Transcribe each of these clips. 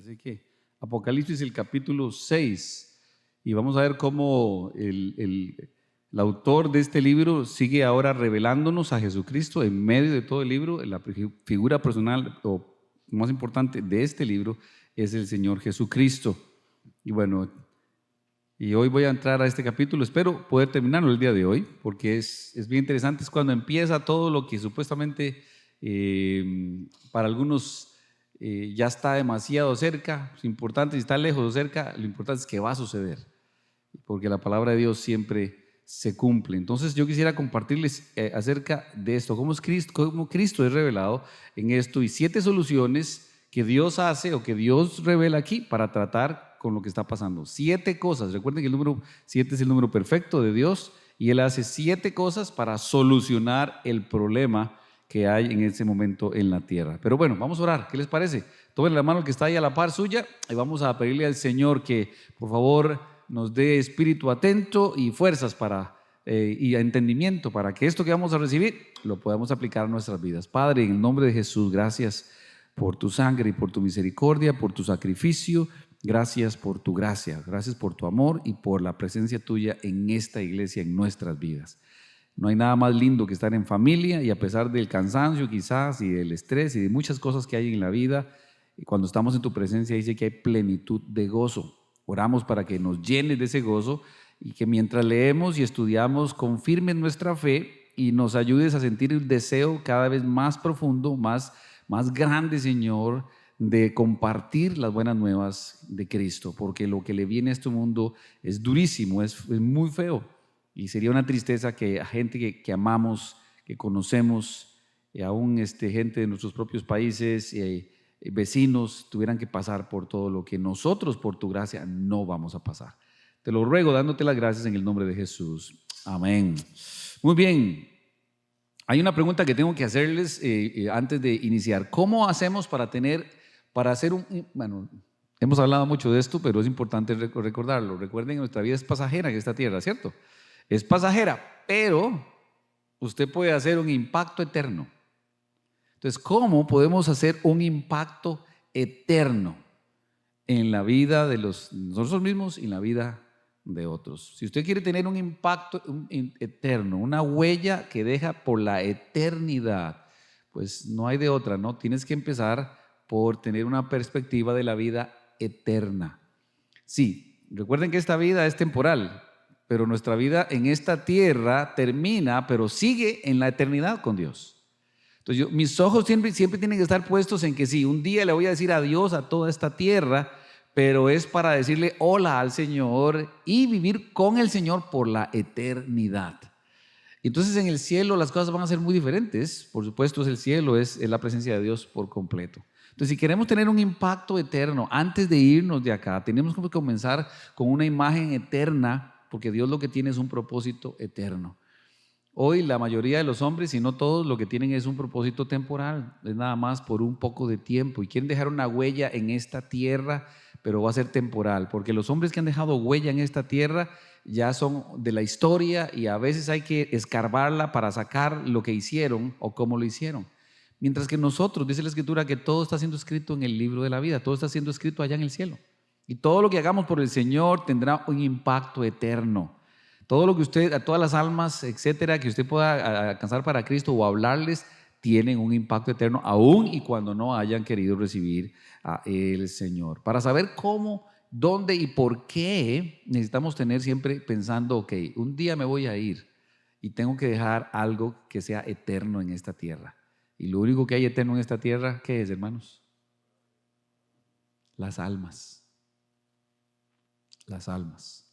Así que Apocalipsis el capítulo 6 y vamos a ver cómo el autor de este libro sigue ahora revelándonos a Jesucristo en medio de todo el libro. La figura personal o más importante de este libro es el Señor Jesucristo. Y bueno, y hoy voy a entrar a este capítulo, espero poder terminarlo el día de hoy, porque es bien interesante, es cuando empieza todo lo que supuestamente para algunos ya está demasiado cerca. Es importante, si está lejos o cerca, lo importante es que va a suceder, porque la palabra de Dios siempre se cumple. Entonces yo quisiera compartirles acerca de esto, cómo Cristo es revelado en esto y 7 soluciones que Dios hace o que Dios revela aquí para tratar con lo que está pasando. 7 cosas. Recuerden que el número 7 es el número perfecto de Dios y Él hace 7 cosas para solucionar el problema que hay en ese momento en la tierra. Pero bueno, vamos a orar. ¿Qué les parece? Tomen la mano que está ahí a la par suya y vamos a pedirle al Señor que por favor nos dé espíritu atento y fuerzas y entendimiento para que esto que vamos a recibir lo podamos aplicar a nuestras vidas. Padre, en el nombre de Jesús, gracias por tu sangre y por tu misericordia, por tu sacrificio. Gracias por tu gracia, gracias por tu amor y por la presencia tuya en esta iglesia, en nuestras vidas. No hay nada más lindo que estar en familia y a pesar del cansancio quizás y del estrés y de muchas cosas que hay en la vida, cuando estamos en tu presencia dice que hay plenitud de gozo. Oramos para que nos llenes de ese gozo y que mientras leemos y estudiamos confirmes nuestra fe y nos ayudes a sentir el deseo cada vez más profundo, más grande, Señor, de compartir las buenas nuevas de Cristo, porque lo que le viene a este mundo es durísimo, es muy feo y sería una tristeza que a gente que amamos, que conocemos, y aún gente de nuestros propios países, vecinos, tuvieran que pasar por todo lo que nosotros por tu gracia no vamos a pasar. Te lo ruego dándote las gracias en el nombre de Jesús. Amén. Muy bien. Hay una pregunta que tengo que hacerles antes de iniciar. ¿Cómo hacemos para hacer bueno, hemos hablado mucho de esto, pero es importante recordarlo. Recuerden que nuestra vida es pasajera en esta tierra, ¿cierto? Es pasajera, pero usted puede hacer un impacto eterno. Entonces, ¿cómo podemos hacer un impacto eterno en la vida de nosotros mismos y en la vida de otros? Si usted quiere tener un impacto eterno, una huella que deja por la eternidad, pues no hay de otra, ¿no? Tienes que empezar por tener una perspectiva de la vida eterna. Sí, recuerden que esta vida es temporal, pero nuestra vida en esta tierra termina, pero sigue en la eternidad con Dios. Entonces mis ojos siempre tienen que estar puestos en que sí, un día le voy a decir adiós a toda esta tierra, pero es para decirle hola al Señor y vivir con el Señor por la eternidad. Entonces en el cielo las cosas van a ser muy diferentes. Por supuesto, el cielo es la presencia de Dios por completo. Entonces, si queremos tener un impacto eterno, antes de irnos de acá, tenemos que comenzar con una imagen eterna, porque Dios lo que tiene es un propósito eterno. Hoy la mayoría de los hombres, y no todos, lo que tienen es un propósito temporal, es nada más por un poco de tiempo y quieren dejar una huella en esta tierra, pero va a ser temporal, porque los hombres que han dejado huella en esta tierra ya son de la historia y a veces hay que escarbarla para sacar lo que hicieron o cómo lo hicieron. Mientras que nosotros, dice la Escritura, que todo está siendo escrito en el libro de la vida, todo está siendo escrito allá en el cielo. Y todo lo que hagamos por el Señor tendrá un impacto eterno. Todo lo que usted, a todas las almas, etcétera, que usted pueda alcanzar para Cristo o hablarles, tienen un impacto eterno, aún y cuando no hayan querido recibir a el Señor. Para saber cómo, dónde y por qué, necesitamos tener siempre pensando, ok, un día me voy a ir y tengo que dejar algo que sea eterno en esta tierra. Y lo único que hay eterno en esta tierra, ¿qué es, hermanos? Las almas. Las almas.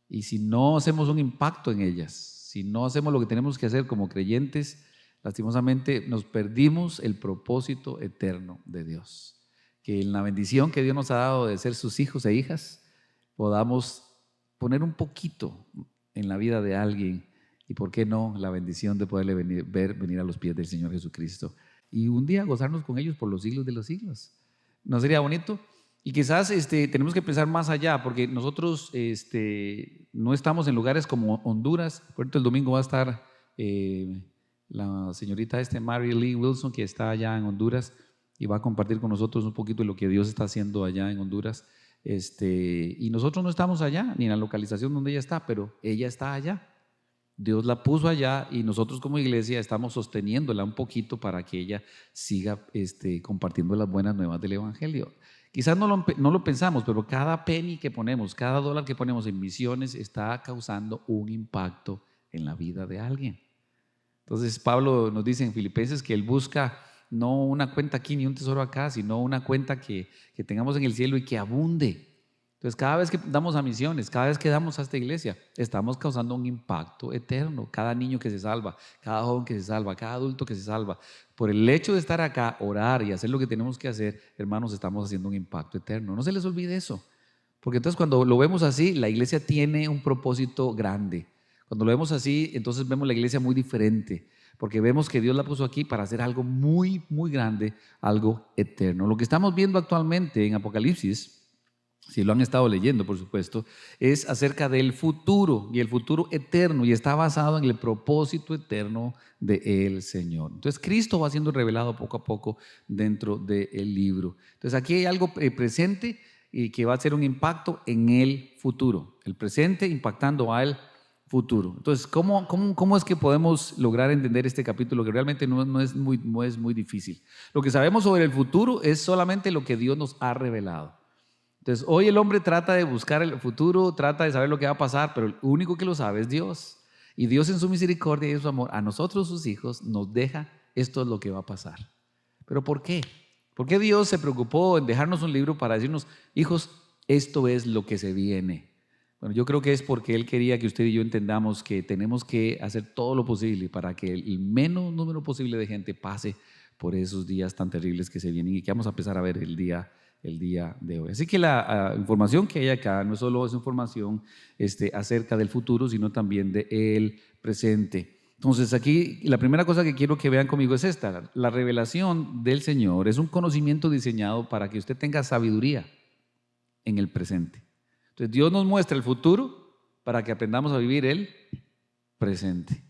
Y si no hacemos un impacto en ellas, si no hacemos lo que tenemos que hacer como creyentes, lastimosamente nos perdimos el propósito eterno de Dios. Que en la bendición que Dios nos ha dado de ser sus hijos e hijas, podamos poner un poquito en la vida de alguien y, ¿por qué no?, la bendición de poderle venir a los pies del Señor Jesucristo y un día gozarnos con ellos por los siglos de los siglos. ¿No sería bonito? Y quizás tenemos que pensar más allá, porque nosotros no estamos en lugares como Honduras. Por ejemplo, el domingo va a estar la señorita Mary Lee Wilson, que está allá en Honduras, y va a compartir con nosotros un poquito de lo que Dios está haciendo allá en Honduras. Y nosotros no estamos allá, ni en la localización donde ella está, pero ella está allá. Dios la puso allá y nosotros como iglesia estamos sosteniéndola un poquito para que ella siga compartiendo las buenas nuevas del Evangelio. Quizás no lo pensamos, pero cada penny que ponemos, cada dólar que ponemos en misiones está causando un impacto en la vida de alguien. Entonces Pablo nos dice en Filipenses que él busca no una cuenta aquí ni un tesoro acá, sino una cuenta que tengamos en el cielo y que abunde. Entonces cada vez que damos a misiones, cada vez que damos a esta iglesia, estamos causando un impacto eterno. Cada niño que se salva, cada joven que se salva, cada adulto que se salva. Por el hecho de estar acá, orar y hacer lo que tenemos que hacer, hermanos, estamos haciendo un impacto eterno. No se les olvide eso. Porque entonces cuando lo vemos así, la iglesia tiene un propósito grande. Cuando lo vemos así, entonces vemos la iglesia muy diferente. Porque vemos que Dios la puso aquí para hacer algo muy, muy grande, algo eterno. Lo que estamos viendo actualmente en Apocalipsis, si lo han estado leyendo, por supuesto, es acerca del futuro y el futuro eterno, y está basado en el propósito eterno del Señor. Entonces Cristo va siendo revelado poco a poco dentro del libro. Entonces aquí hay algo presente y que va a hacer un impacto en el futuro, el presente impactando al futuro. Entonces, ¿cómo es que podemos lograr entender este capítulo que realmente no es muy difícil? Lo que sabemos sobre el futuro es solamente lo que Dios nos ha revelado. Entonces, hoy el hombre trata de buscar el futuro, trata de saber lo que va a pasar, pero el único que lo sabe es Dios. Y Dios en su misericordia y en su amor a nosotros, sus hijos, nos deja esto es lo que va a pasar. ¿Pero por qué? ¿Por qué Dios se preocupó en dejarnos un libro para decirnos, hijos, esto es lo que se viene? Bueno, yo creo que es porque Él quería que usted y yo entendamos que tenemos que hacer todo lo posible para que el menos número posible de gente pase por esos días tan terribles que se vienen y que vamos a empezar a ver el día de hoy. Así que la información que hay acá no solo es información acerca del futuro, sino también del presente. Entonces aquí la primera cosa que quiero que vean conmigo es esta: la revelación del Señor es un conocimiento diseñado para que usted tenga sabiduría en el presente. Entonces Dios nos muestra el futuro para que aprendamos a vivir el presente.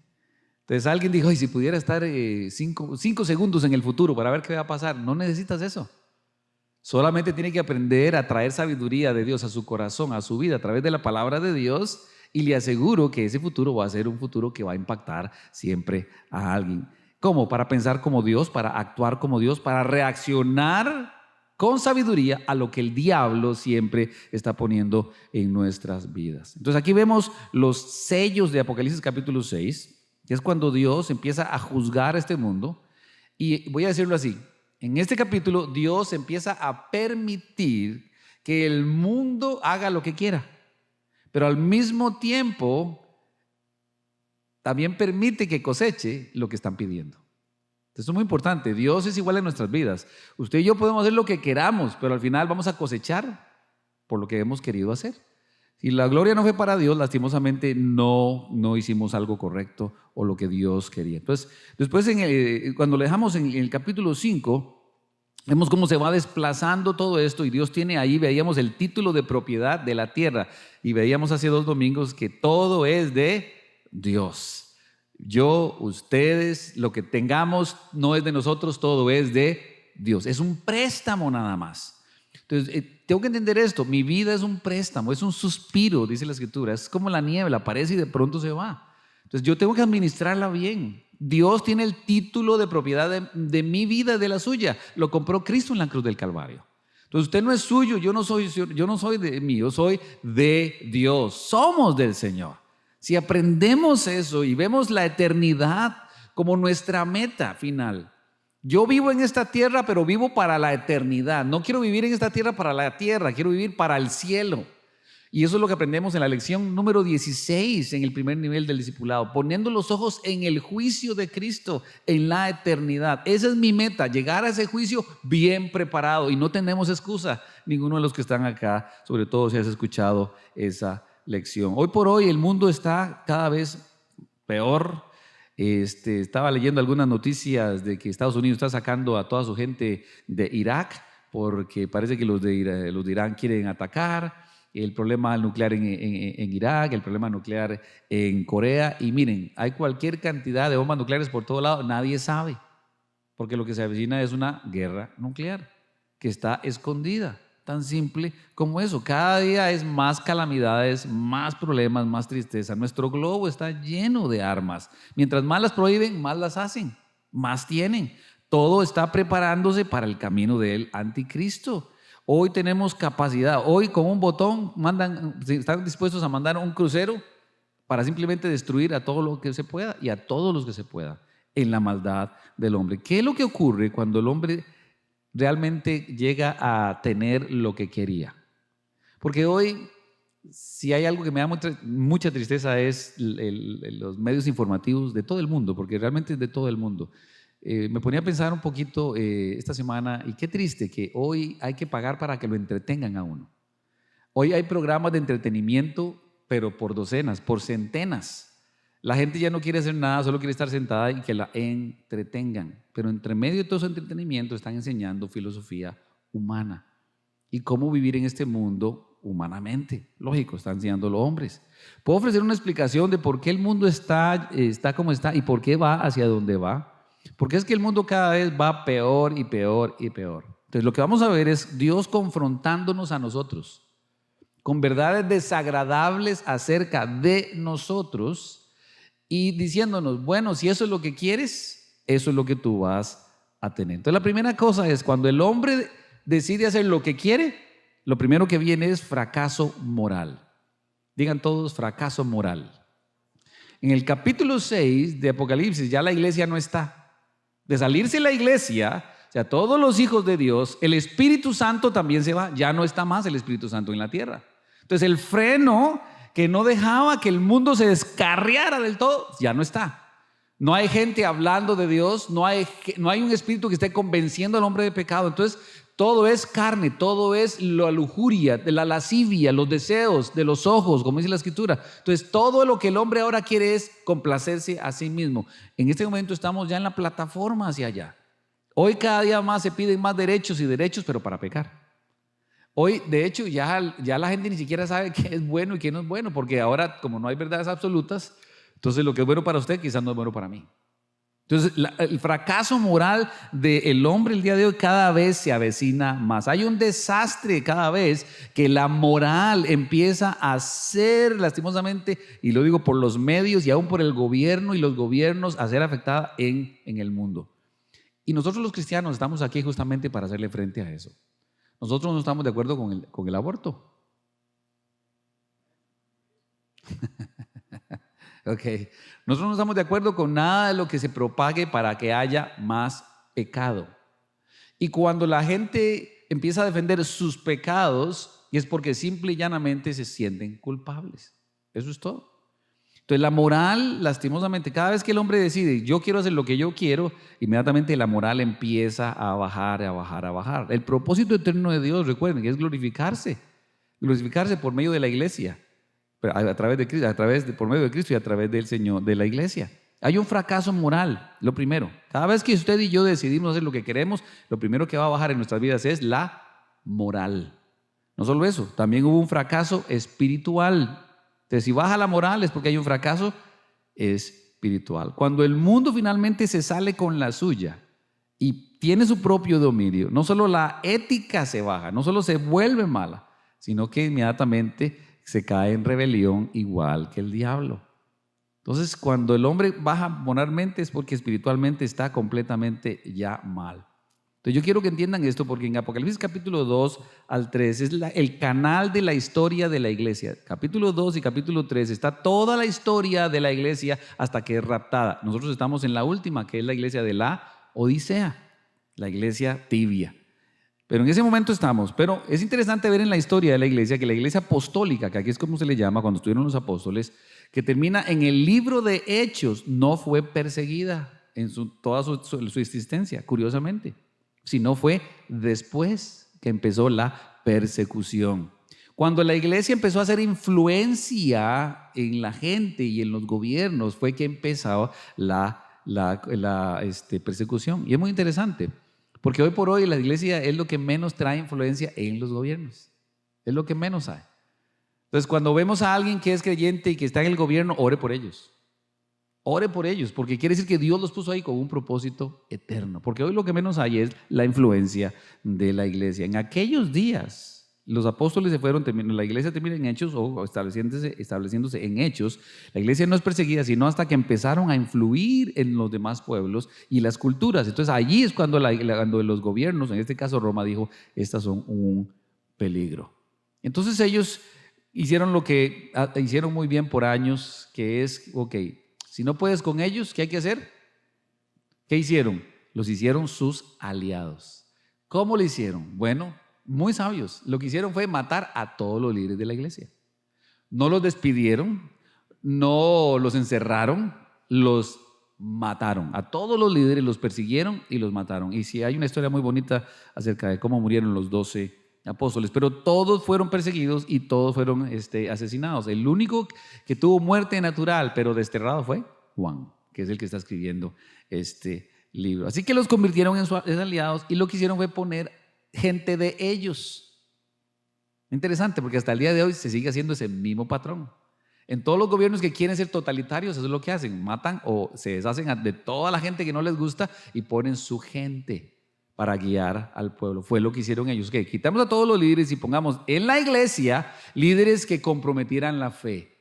Entonces alguien dijo, si pudiera estar 5 segundos en el futuro para ver qué va a pasar, no necesitas eso. Solamente tiene que aprender a traer sabiduría de Dios a su corazón, a su vida, a través de la palabra de Dios, y le aseguro que ese futuro va a ser un futuro que va a impactar siempre a alguien. ¿Cómo? Para pensar como Dios, para actuar como Dios, para reaccionar con sabiduría a lo que el diablo siempre está poniendo en nuestras vidas. Entonces aquí vemos los sellos de Apocalipsis capítulo 6, que es cuando Dios empieza a juzgar este mundo. Y voy a decirlo así: en este capítulo Dios empieza a permitir que el mundo haga lo que quiera, pero al mismo tiempo también permite que coseche lo que están pidiendo. Esto es muy importante. Dios es igual en nuestras vidas. Usted y yo podemos hacer lo que queramos, pero al final vamos a cosechar por lo que hemos querido hacer. Si la gloria no fue para Dios, lastimosamente no hicimos algo correcto o lo que Dios quería. Entonces, después cuando le dejamos en el capítulo 5, vemos cómo se va desplazando todo esto, y Dios tiene ahí, veíamos el título de propiedad de la tierra, y veíamos hace 2 domingos que todo es de Dios. Yo, ustedes, lo que tengamos no es de nosotros, todo es de Dios. Es un préstamo nada más. Entonces, tengo que entender esto: mi vida es un préstamo, es un suspiro, dice la Escritura. Es como la niebla, aparece y de pronto se va. Entonces yo tengo que administrarla bien. Dios tiene el título de propiedad de mi vida, de la suya. Lo compró Cristo en la cruz del Calvario. Entonces usted no es suyo, yo no soy de mí, yo soy de Dios. Somos del Señor. Si aprendemos eso y vemos la eternidad como nuestra meta final. Yo vivo en esta tierra, pero vivo para la eternidad. No quiero vivir en esta tierra para la tierra, quiero vivir para el cielo. Y eso es lo que aprendemos en la lección número 16, en el primer nivel del discipulado, poniendo los ojos en el juicio de Cristo, en la eternidad. Esa es mi meta, llegar a ese juicio bien preparado, y no tenemos excusa, ninguno de los que están acá, sobre todo si has escuchado esa lección. Hoy por hoy el mundo está cada vez peor. Estaba leyendo algunas noticias de que Estados Unidos está sacando a toda su gente de Irak, porque parece que los de Irán quieren atacar. El problema nuclear en Irak, el problema nuclear en Corea, y miren, hay cualquier cantidad de bombas nucleares por todo lado, nadie sabe, porque lo que se avecina es una guerra nuclear que está escondida. Tan simple como eso. Cada día es más calamidades, más problemas, más tristeza. Nuestro globo está lleno de armas. Mientras más las prohíben, más las hacen, más tienen. Todo está preparándose para el camino del anticristo. Hoy tenemos capacidad. Hoy con un botón están dispuestos a mandar un crucero para simplemente destruir a todo lo que se pueda y a todos los que se pueda en la maldad del hombre. ¿Qué es lo que ocurre cuando el hombre realmente llega a tener lo que quería? Porque hoy, si hay algo que me da mucha tristeza, es los medios informativos de todo el mundo, porque realmente es de todo el mundo. Me ponía a pensar un poquito esta semana, y qué triste que hoy hay que pagar para que lo entretengan a uno. Hoy hay programas de entretenimiento, pero por docenas, por centenas. La gente ya no quiere hacer nada, solo quiere estar sentada y que la entretengan. Pero entre medio de todo ese entretenimiento están enseñando filosofía humana y cómo vivir en este mundo humanamente. Lógico, están enseñando los hombres. Puedo ofrecer una explicación de por qué el mundo está como está y por qué va hacia donde va. Porque es que el mundo cada vez va peor y peor y peor. Entonces lo que vamos a ver es Dios confrontándonos a nosotros con verdades desagradables acerca de nosotros y diciéndonos, bueno, si eso es lo que quieres, eso es lo que tú vas a tener. Entonces la primera cosa es, cuando el hombre decide hacer lo que quiere, lo primero que viene es fracaso moral. Digan todos, fracaso moral. En el capítulo 6 de Apocalipsis ya la iglesia no está. De salirse la iglesia, o sea, todos los hijos de Dios, el Espíritu Santo también se va. Ya no está más el Espíritu Santo en la tierra. Entonces el freno que no dejaba que el mundo se descarriara del todo, ya no está. No hay gente hablando de Dios, no hay un espíritu que esté convenciendo al hombre de pecado. Entonces todo es carne, todo es la lujuria, de la lascivia, los deseos de los ojos, como dice la Escritura. Entonces todo lo que el hombre ahora quiere es complacerse a sí mismo. En este momento estamos ya en la plataforma hacia allá. Hoy cada día más se piden más derechos y derechos, pero para pecar. Hoy, de hecho, ya la gente ni siquiera sabe qué es bueno y qué no es bueno, porque ahora, como no hay verdades absolutas, entonces lo que es bueno para usted quizás no es bueno para mí. Entonces, el fracaso moral del hombre el día de hoy cada vez se avecina más. Hay un desastre cada vez que la moral empieza a ser, lastimosamente, y lo digo por los medios y aún por el gobierno y los gobiernos, a ser afectada en el mundo. Y nosotros los cristianos estamos aquí justamente para hacerle frente a eso. Nosotros no estamos de acuerdo con el aborto. Ok. Nosotros no estamos de acuerdo con nada de lo que se propague para que haya más pecado. Y cuando la gente empieza a defender sus pecados, y es porque simple y llanamente se sienten culpables. Eso es todo. Entonces la moral, lastimosamente, cada vez que el hombre decide, yo quiero hacer lo que yo quiero, inmediatamente la moral empieza a bajar, a bajar, a bajar. El propósito eterno de Dios, recuerden, que es glorificarse por medio de la iglesia, a través de Cristo, por medio de Cristo y a través del Señor, de la iglesia. Hay un fracaso moral, lo primero. Cada vez que usted y yo decidimos hacer lo que queremos, lo primero que va a bajar en nuestras vidas es la moral. No solo eso, también hubo un fracaso espiritual. Entonces, si baja la moral es porque hay un fracaso espiritual. Cuando el mundo finalmente se sale con la suya y tiene su propio dominio, no solo la ética se baja, no solo se vuelve mala, sino que inmediatamente se cae en rebelión igual que el diablo. Entonces, cuando el hombre baja moralmente es porque espiritualmente está completamente ya mal. Entonces yo quiero que entiendan esto, porque en Apocalipsis capítulo 2 al 3 es el canal de la historia de la iglesia. Capítulo 2 y capítulo 3 está toda la historia de la iglesia hasta que es raptada. Nosotros estamos en la última, que es la iglesia de la Odisea, la iglesia tibia. Pero en ese momento estamos. Pero es interesante ver en la historia de la iglesia que la iglesia apostólica, que aquí es como se le llama cuando estuvieron los apóstoles, que termina en el libro de Hechos, no fue perseguida en toda su existencia, curiosamente, sino fue después que empezó la persecución. Cuando la iglesia empezó a hacer influencia en la gente y en los gobiernos, fue que empezó la persecución. Y es muy interesante, porque hoy por hoy la iglesia es lo que menos trae influencia en los gobiernos. Es lo que menos hay. Entonces, cuando vemos a alguien que es creyente y que está en el gobierno, ore por ellos. Ore por ellos, porque quiere decir que Dios los puso ahí con un propósito eterno. Porque hoy lo que menos hay es la influencia de la iglesia. En aquellos días, los apóstoles se fueron, la iglesia termina en Hechos o estableciéndose en Hechos. La iglesia no es perseguida, sino hasta que empezaron a influir en los demás pueblos y las culturas. Entonces allí es cuando los gobiernos, en este caso Roma, dijo, estas son un peligro. Entonces ellos hicieron lo que hicieron muy bien por años, que es, ok, si no puedes con ellos, ¿qué hay que hacer? ¿Qué hicieron? Los hicieron sus aliados. ¿Cómo lo hicieron? Bueno, muy sabios. Lo que hicieron fue matar a todos los líderes de la iglesia. No los despidieron, no los encerraron, los mataron. A todos los líderes los persiguieron y los mataron. Y sí, hay una historia muy bonita acerca de cómo murieron los 12 apóstoles, pero todos fueron perseguidos y todos fueron asesinados. El único que tuvo muerte natural pero desterrado fue Juan, que es el que está escribiendo este libro. Así que los convirtieron en sus aliados y lo que hicieron fue poner gente de ellos. Interesante, porque hasta el día de hoy se sigue haciendo ese mismo patrón. En todos los gobiernos que quieren ser totalitarios, eso es lo que hacen: matan o se deshacen de toda la gente que no les gusta y ponen su gente para guiar al pueblo. Fue lo que hicieron ellos. ¿Qué? Quitamos a todos los líderes y pongamos en la iglesia líderes que comprometieran la fe.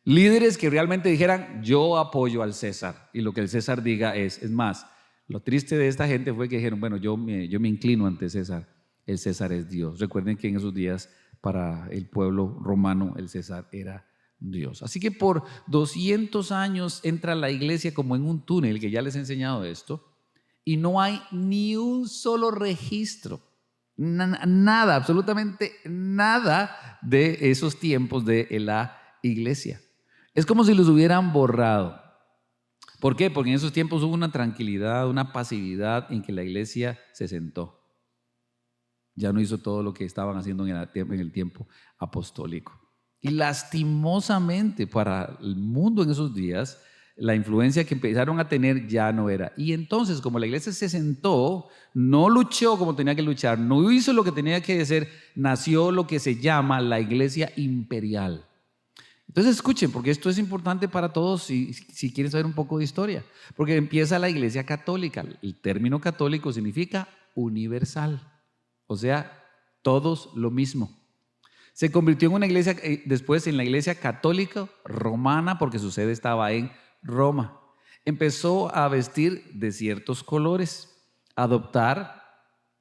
Líderes que realmente dijeran, yo apoyo al César, y lo que el César diga es más, lo triste de esta gente fue que dijeron, bueno, yo me inclino ante César, el César es Dios. Recuerden que en esos días para el pueblo romano el César era Dios. Así que por 200 años entra la iglesia como en un túnel, que ya les he enseñado esto, y no hay ni un solo registro, nada, absolutamente nada de esos tiempos de la iglesia. Es como si los hubieran borrado. ¿Por qué? Porque en esos tiempos hubo una tranquilidad, una pasividad en que la iglesia se sentó. Ya no hizo todo lo que estaban haciendo en el tiempo apostólico. Y lastimosamente para el mundo en esos días, la influencia que empezaron a tener ya no era. Y entonces, como la iglesia se sentó, no luchó como tenía que luchar, no hizo lo que tenía que hacer, nació lo que se llama la iglesia imperial. Entonces escuchen, porque esto es importante para todos si quieren saber un poco de historia. Porque empieza la iglesia católica. El término católico significa universal, o sea, todos lo mismo. Se convirtió en una iglesia, después en la iglesia católica romana, porque su sede estaba en Roma. Empezó a vestir de ciertos colores, a adoptar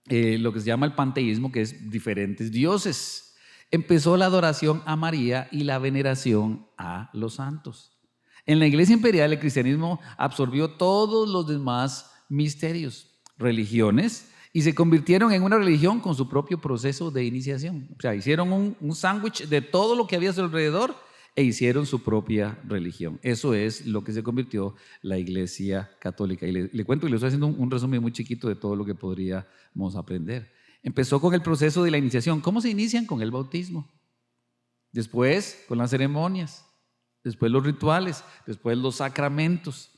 lo que se llama el panteísmo, que es diferentes dioses. Empezó la adoración a María y la veneración a los santos. En la iglesia imperial el cristianismo absorbió todos los demás misterios, religiones, y se convirtieron en una religión con su propio proceso de iniciación. O sea, hicieron un sándwich de todo lo que había a su alrededor e hicieron su propia religión. Eso es lo que se convirtió la iglesia católica. Y le cuento y le estoy haciendo un resumen muy chiquito de todo lo que podríamos aprender. Empezó con el proceso de la iniciación. ¿Cómo se inician? Con el bautismo. Después con las ceremonias. Después los rituales. Después los sacramentos.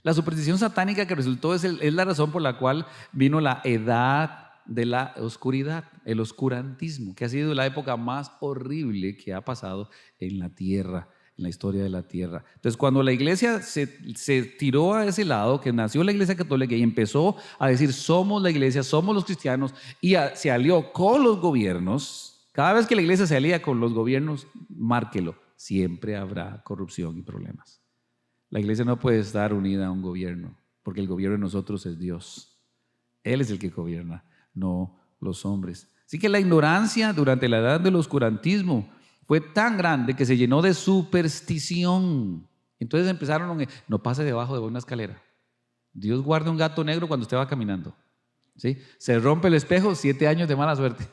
La superstición satánica que resultó es la razón por la cual vino la edad de la oscuridad, el oscurantismo, que ha sido la época más horrible que ha pasado en la tierra, en la historia de la tierra. Entonces, cuando la iglesia se tiró a ese lado, que nació la iglesia católica y empezó a decir, somos la iglesia, somos los cristianos, y se alió con los gobiernos, cada vez que la iglesia se alía con los gobiernos, márquelo, siempre habrá corrupción y problemas. La iglesia no puede estar unida a un gobierno, porque el gobierno de nosotros es Dios. Él es el que gobierna, no los hombres. Así que la ignorancia durante la edad del oscurantismo fue tan grande que se llenó de superstición. Entonces empezaron, no pase debajo de una escalera. Dios guarda un gato negro cuando usted va caminando. ¿Sí? Se rompe el espejo, 7 años de mala suerte.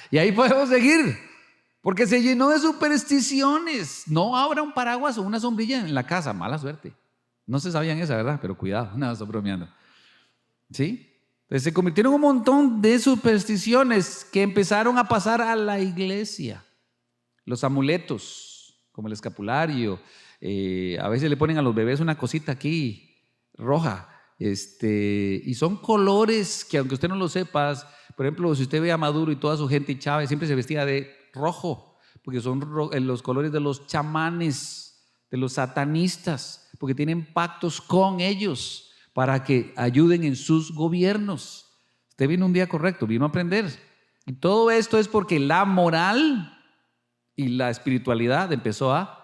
Y ahí podemos seguir. Porque se llenó de supersticiones. No abra un paraguas o una sombrilla en la casa, mala suerte. No se sabían esa, ¿verdad? Pero cuidado, nada, estoy bromeando. ¿Sí? Entonces se convirtieron en un montón de supersticiones que empezaron a pasar a la iglesia. Los amuletos, como el escapulario, a veces le ponen a los bebés una cosita aquí, roja, y son colores que aunque usted no lo sepa, por ejemplo, si usted ve a Maduro y toda su gente y Chávez siempre se vestía de rojo, porque son los colores de los chamanes, de los satanistas, porque tienen pactos con ellos para que ayuden en sus gobiernos. Usted vino un día correcto, vino a aprender. Y todo esto es porque la moral y la espiritualidad empezó a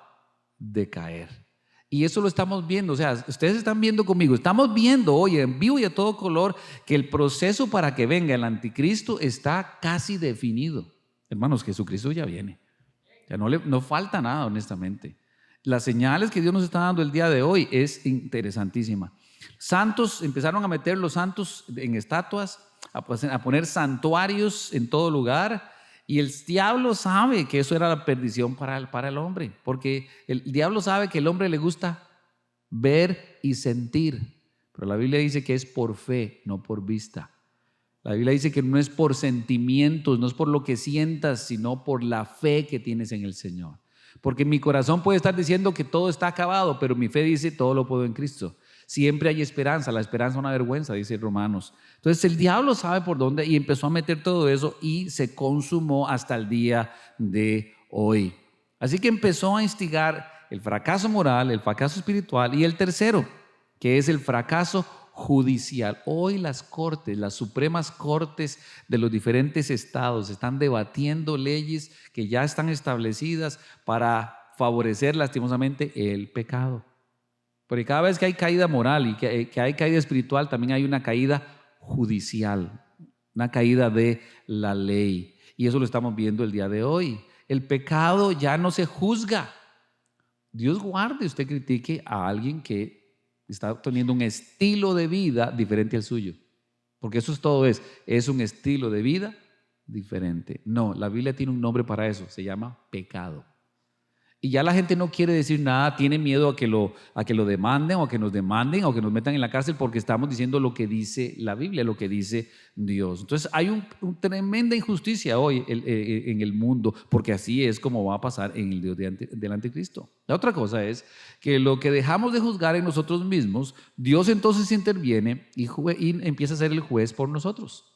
decaer. Y eso lo estamos viendo, o sea, ustedes están viendo conmigo, estamos viendo hoy en vivo y a todo color que el proceso para que venga el anticristo está casi definido. Hermanos, Jesucristo ya viene. Ya no falta nada, honestamente. Las señales que Dios nos está dando el día de hoy es interesantísima. Santos, empezaron a meter los santos en estatuas, a poner santuarios en todo lugar. Y el diablo sabe que eso era la perdición para el hombre, porque el diablo sabe que al hombre le gusta ver y sentir. Pero la Biblia dice que es por fe, no por vista. La Biblia dice que no es por sentimientos, no es por lo que sientas, sino por la fe que tienes en el Señor. Porque mi corazón puede estar diciendo que todo está acabado, pero mi fe dice todo lo puedo en Cristo. Siempre hay esperanza, la esperanza es una vergüenza, dice Romanos. Entonces el diablo sabe por dónde y empezó a meter todo eso y se consumó hasta el día de hoy. Así que empezó a instigar el fracaso moral, el fracaso espiritual y el tercero, que es el fracaso judicial. Hoy las cortes, las supremas cortes de los diferentes estados están debatiendo leyes que ya están establecidas para favorecer lastimosamente el pecado. Porque cada vez que hay caída moral y que hay caída espiritual, también hay una caída judicial, una caída de la ley. Y eso lo estamos viendo el día de hoy. El pecado ya no se juzga. Dios guarde, usted critique a alguien que está teniendo un estilo de vida diferente al suyo. Porque eso es todo, es un estilo de vida diferente. No, la Biblia tiene un nombre para eso, se llama pecado. Y ya la gente no quiere decir nada, tiene miedo a que lo demanden o a que nos demanden o que nos metan en la cárcel porque estamos diciendo lo que dice la Biblia, lo que dice Dios. Entonces hay una tremenda injusticia hoy en el mundo, porque así es como va a pasar en el Dios del anticristo. La otra cosa es que lo que dejamos de juzgar en nosotros mismos, Dios entonces interviene y empieza a ser el juez por nosotros.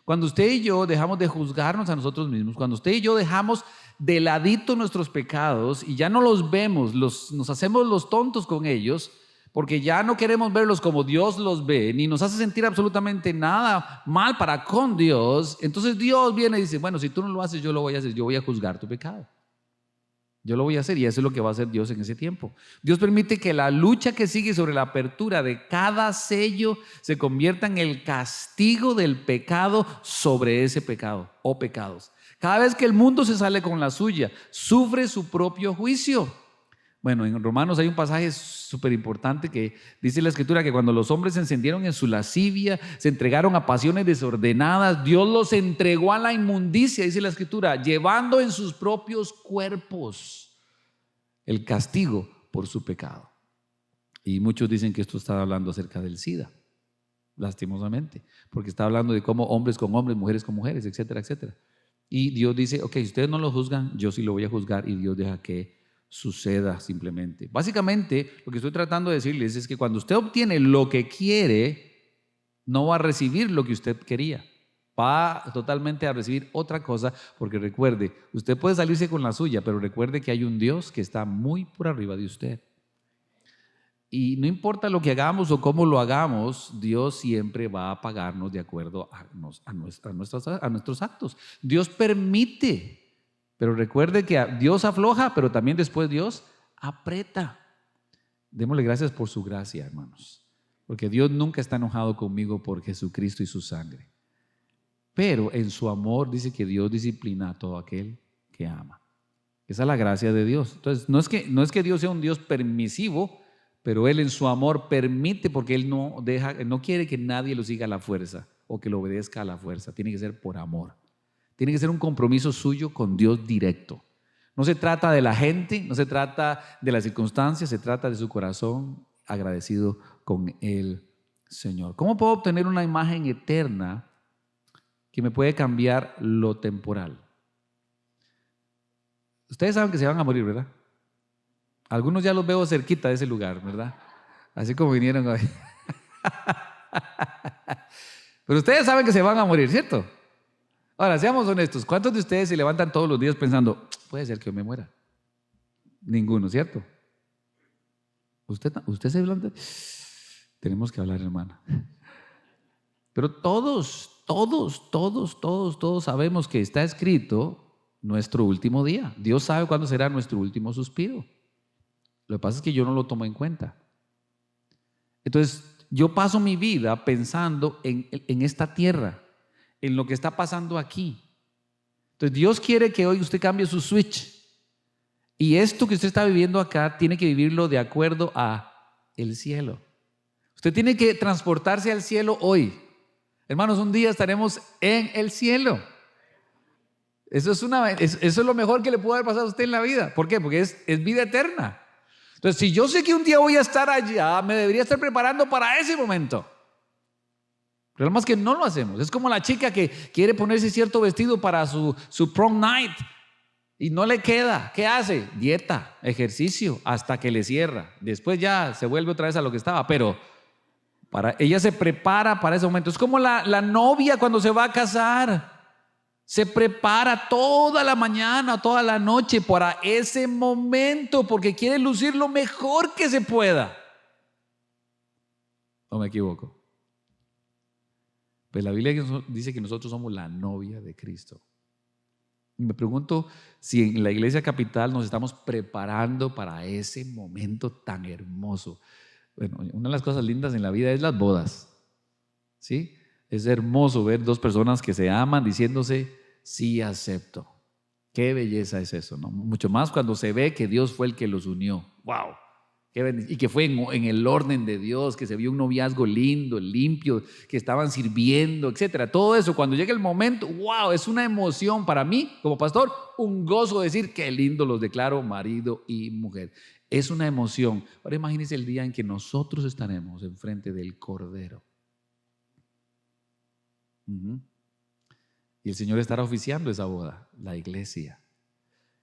Cuando usted y yo dejamos de juzgarnos a nosotros mismos, cuando usted y yo dejamos de ladito nuestros pecados y ya no los vemos, nos hacemos los tontos con ellos, porque ya no queremos verlos como Dios los ve, ni nos hace sentir absolutamente nada mal para con Dios, entonces Dios viene y dice, bueno, si tú no lo haces, yo lo voy a hacer, yo voy a juzgar tu pecado. Yo lo voy a hacer y eso es lo que va a hacer Dios en ese tiempo. Dios permite que la lucha que sigue sobre la apertura de cada sello se convierta en el castigo del pecado sobre ese pecado o pecados. Cada vez que el mundo se sale con la suya, sufre su propio juicio. Bueno, en Romanos hay un pasaje súper importante que dice la Escritura que cuando los hombres se encendieron en su lascivia, se entregaron a pasiones desordenadas, Dios los entregó a la inmundicia, dice la Escritura, llevando en sus propios cuerpos el castigo por su pecado. Y muchos dicen que esto está hablando acerca del SIDA, lastimosamente, porque está hablando de cómo hombres con hombres, mujeres con mujeres, etcétera, etcétera. Y Dios dice, ok, si ustedes no lo juzgan, yo sí lo voy a juzgar, y Dios deja que suceda simplemente. Básicamente, lo que estoy tratando de decirles es que cuando usted obtiene lo que quiere, no va a recibir lo que usted quería. Va totalmente a recibir otra cosa, porque recuerde, usted puede salirse con la suya, pero recuerde que hay un Dios que está muy por arriba de usted. Y no importa lo que hagamos o cómo lo hagamos, Dios siempre va a pagarnos de acuerdo a nuestros actos. Dios permite. Pero recuerde que Dios afloja, pero también después Dios aprieta. Démosle gracias por su gracia, hermanos. Porque Dios nunca está enojado conmigo por Jesucristo y su sangre. Pero en su amor dice que Dios disciplina a todo aquel que ama. Esa es la gracia de Dios. Entonces, no es que Dios sea un Dios permisivo, pero Él en su amor permite porque Él no quiere que nadie lo siga a la fuerza o que lo obedezca a la fuerza. Tiene que ser por amor. Tiene que ser un compromiso suyo con Dios directo. No se trata de la gente, no se trata de las circunstancias, se trata de su corazón agradecido con el Señor. ¿Cómo puedo obtener una imagen eterna que me puede cambiar lo temporal? Ustedes saben que se van a morir, ¿verdad? Algunos ya los veo cerquita de ese lugar, ¿verdad? Así como vinieron hoy. Pero ustedes saben que se van a morir, ¿cierto? Ahora, seamos honestos, ¿cuántos de ustedes se levantan todos los días pensando, puede ser que yo me muera? Ninguno, ¿cierto? ¿Usted se habla? Tenemos que hablar, hermana. Pero todos sabemos que está escrito nuestro último día. Dios sabe cuándo será nuestro último suspiro. Lo que pasa es que yo no lo tomo en cuenta. Entonces, yo paso mi vida pensando en esta tierra, en lo que está pasando aquí. Entonces, Dios quiere que hoy usted cambie su switch. Y esto que usted está viviendo acá, tiene que vivirlo de acuerdo a el cielo. Usted tiene que transportarse al cielo hoy. Hermanos, un día estaremos en el cielo. Eso es lo mejor que le puede haber pasado a usted en la vida. ¿Por qué? Porque es vida eterna. Entonces, si yo sé que un día voy a estar allá, me debería estar preparando para ese momento. Pero además que no lo hacemos. Es como la chica que quiere ponerse cierto vestido para su prom night y no le queda. ¿Qué hace? Dieta, ejercicio, hasta que le cierra. Después ya se vuelve otra vez a lo que estaba, pero ella se prepara para ese momento. Es como la novia cuando se va a casar. Se prepara toda la mañana, toda la noche para ese momento porque quiere lucir lo mejor que se pueda. ¿O me equivoco? Pues la Biblia dice que nosotros somos la novia de Cristo. Y me pregunto si en la iglesia capital nos estamos preparando para ese momento tan hermoso. Bueno, una de las cosas lindas en la vida es las bodas, ¿sí? Es hermoso ver dos personas que se aman diciéndose, sí acepto. Qué belleza es eso, ¿no? Mucho más cuando se ve que Dios fue el que los unió. ¡Wow! Y que fue en el orden de Dios, que se vio un noviazgo lindo, limpio, que estaban sirviendo, etcétera. Todo eso, cuando llega el momento, ¡wow! Es una emoción para mí, como pastor, un gozo decir, qué lindo los declaro marido y mujer. Es una emoción. Ahora imagínense el día en que nosotros estaremos enfrente del Cordero. Y el Señor estará oficiando esa boda, la iglesia.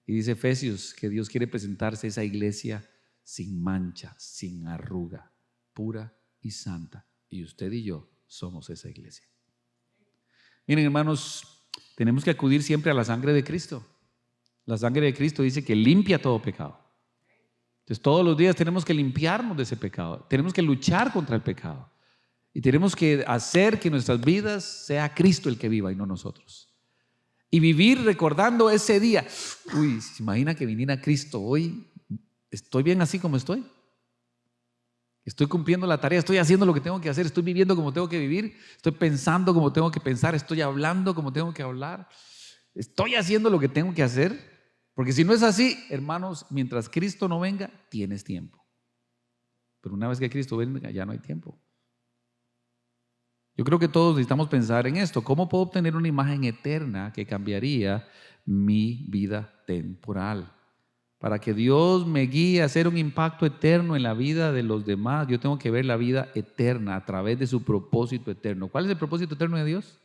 Y dice Efesios que Dios quiere presentarse esa iglesia sin mancha, sin arruga, pura y santa. Y usted y yo somos esa iglesia. Miren, hermanos, tenemos que acudir siempre a la sangre de Cristo. La sangre de Cristo dice que limpia todo pecado. Entonces todos los días tenemos que limpiarnos de ese pecado. Tenemos que luchar contra el pecado. Y tenemos que hacer que nuestras vidas sea Cristo el que viva y no nosotros. Y vivir recordando ese día. Uy, ¿se imagina que viniera Cristo hoy? ¿Estoy bien así como estoy? Estoy cumpliendo la tarea, estoy haciendo lo que tengo que hacer, estoy viviendo como tengo que vivir, estoy pensando como tengo que pensar, estoy hablando como tengo que hablar, estoy haciendo lo que tengo que hacer. Porque si no es así, hermanos, mientras Cristo no venga, tienes tiempo. Pero una vez que Cristo venga, ya no hay tiempo. Yo creo que todos necesitamos pensar en esto. ¿Cómo puedo obtener una imagen eterna que cambiaría mi vida temporal? Para que Dios me guíe a hacer un impacto eterno en la vida de los demás, yo tengo que ver la vida eterna a través de su propósito eterno. ¿Cuál es el propósito eterno de Dios?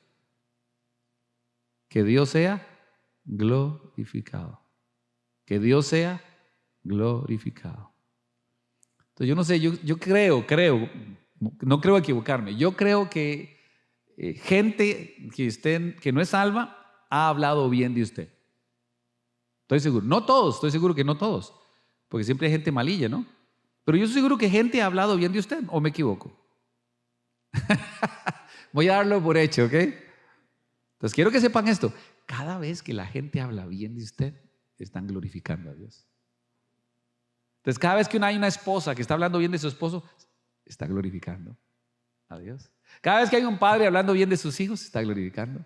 Que Dios sea glorificado. Que Dios sea glorificado. Entonces yo no sé, yo creo, no creo equivocarme. Yo creo que gente que no es salva ha hablado bien de usted. Estoy seguro. No todos, estoy seguro que no todos. Porque siempre hay gente malilla, ¿no? Pero yo estoy seguro que gente ha hablado bien de usted, ¿o me equivoco? Voy a darlo por hecho, ¿ok? Entonces quiero que sepan esto. Cada vez que la gente habla bien de usted, están glorificando a Dios. Entonces cada vez que hay una esposa que está hablando bien de su esposo, está glorificando a Dios. Cada vez que hay un padre hablando bien de sus hijos, está glorificando.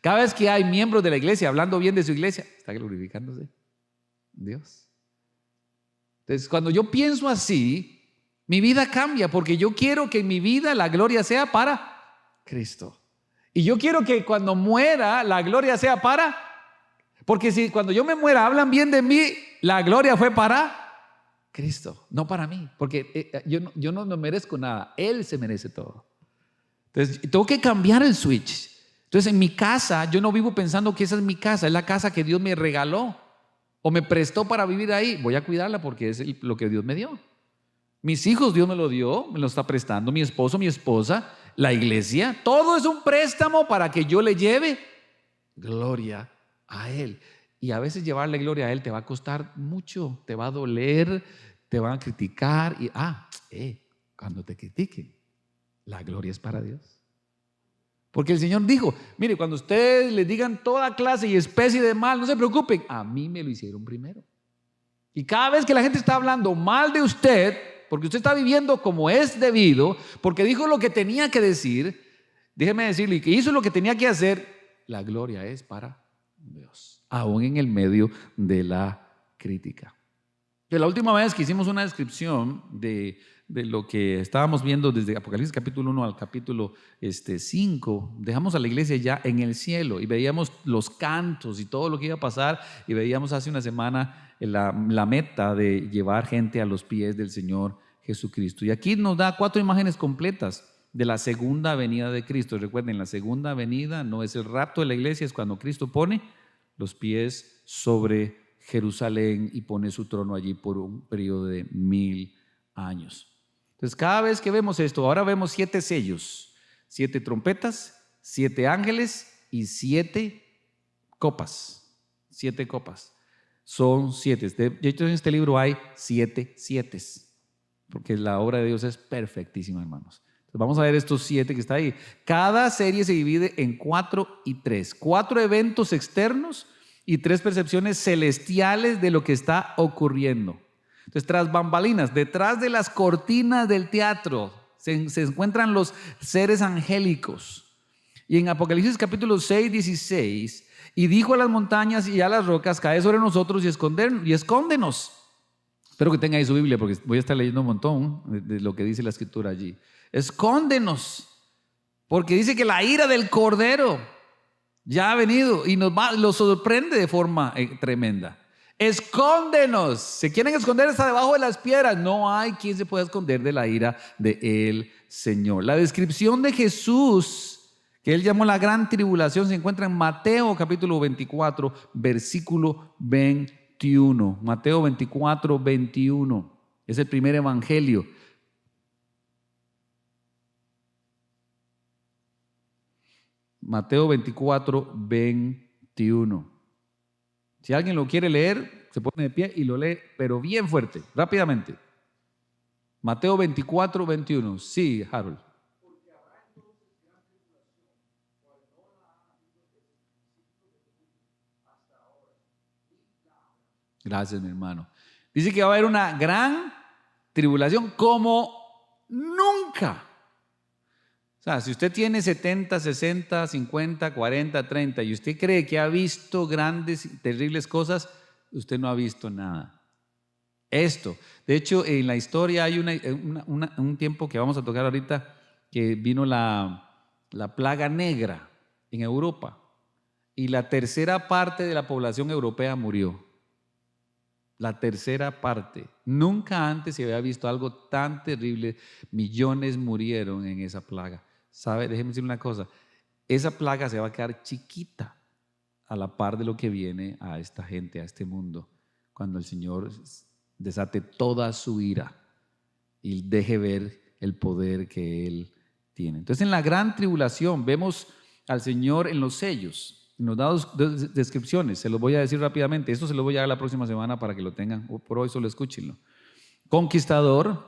Cada vez que hay miembros de la iglesia hablando bien de su iglesia, está glorificándose Dios. Entonces cuando yo pienso así, mi vida cambia, porque yo quiero que en mi vida la gloria sea para Cristo. Y yo quiero que cuando muera la gloria sea para, porque si cuando yo me muera hablan bien de mí, la gloria fue para Cristo, no para mí, porque yo no me merezco nada, Él se merece todo. Entonces tengo que cambiar el switch. Entonces en mi casa yo no vivo pensando que esa es mi casa, es la casa que Dios me regaló o me prestó para vivir ahí. Voy a cuidarla porque es lo que Dios me dio. Mis hijos Dios me lo dio, me lo está prestando, mi esposo, mi esposa, la iglesia, todo es un préstamo para que yo le lleve gloria a Él. Y a veces llevarle gloria a Él te va a costar mucho, te va a doler, te van a criticar y, cuando te critiquen, la gloria es para Dios. Porque el Señor dijo, mire, cuando ustedes les digan toda clase y especie de mal, no se preocupen, a mí me lo hicieron primero. Y cada vez que la gente está hablando mal de usted, porque usted está viviendo como es debido, porque dijo lo que tenía que decir, déjeme decirle, y que hizo lo que tenía que hacer, la gloria es para Dios, aún en el medio de la crítica. La última vez que hicimos una descripción de lo que estábamos viendo desde Apocalipsis capítulo 1 al capítulo 5, dejamos a la iglesia ya en el cielo y veíamos los cantos y todo lo que iba a pasar, y veíamos hace una semana la meta de llevar gente a los pies del Señor Jesucristo. Y aquí nos da 4 imágenes completas de la segunda venida de Cristo. Recuerden, la segunda venida no es el rapto de la iglesia, es cuando Cristo pone los pies sobre Jerusalén y pone su trono allí por un periodo de 1000 años. Entonces, cada vez que vemos esto, ahora vemos 7 sellos, 7 trompetas, 7 ángeles y 7 copas. 7 copas. Son 7. De hecho, en este libro hay 7 sietes, porque la obra de Dios es perfectísima, hermanos. Entonces, vamos a ver estos 7 que está ahí. Cada serie se divide en 4 y 3. 4 eventos externos y 3 percepciones celestiales de lo que está ocurriendo. Entonces, tras bambalinas, detrás de las cortinas del teatro, se encuentran los seres angélicos. Y en Apocalipsis capítulo 6, 16, y dijo a las montañas y a las rocas, caed sobre nosotros y escóndenos. Espero que tenga ahí su Biblia, porque voy a estar leyendo un montón de lo que dice la escritura allí. Escóndenos, porque dice que la ira del Cordero ya ha venido y lo sorprende de forma tremenda. Escóndenos. Se quieren esconder hasta debajo de las piedras. No hay quien se pueda esconder de la ira del Señor. La descripción de Jesús, que él llamó la gran tribulación, se encuentra en Mateo capítulo 24, versículo 21. Mateo 24, 21. Es el primer evangelio. Mateo 24, 21. Si alguien lo quiere leer, se pone de pie y lo lee, pero bien fuerte, rápidamente. Mateo 24, 21. Sí, Harold. Gracias, mi hermano. Dice que va a haber una gran tribulación como nunca. O sea, si usted tiene 70, 60, 50, 40, 30 y usted cree que ha visto grandes y terribles cosas, usted no ha visto nada. De hecho, en la historia hay un tiempo que vamos a tocar ahorita, que vino la plaga negra en Europa y la tercera parte de la población europea murió. La tercera parte. Nunca antes se había visto algo tan terrible. Millones murieron en esa plaga. ¿Sabe? Déjeme decir una cosa. Esa plaga se va a quedar chiquita a la par de lo que viene a esta gente, a este mundo, cuando el Señor desate toda su ira y deje ver el poder que Él tiene. Entonces, en la gran tribulación vemos al Señor en los sellos. Nos da 2 descripciones, se los voy a decir rápidamente. Esto se lo voy a dar la próxima semana para que lo tengan. Por hoy solo escúchenlo. Conquistador.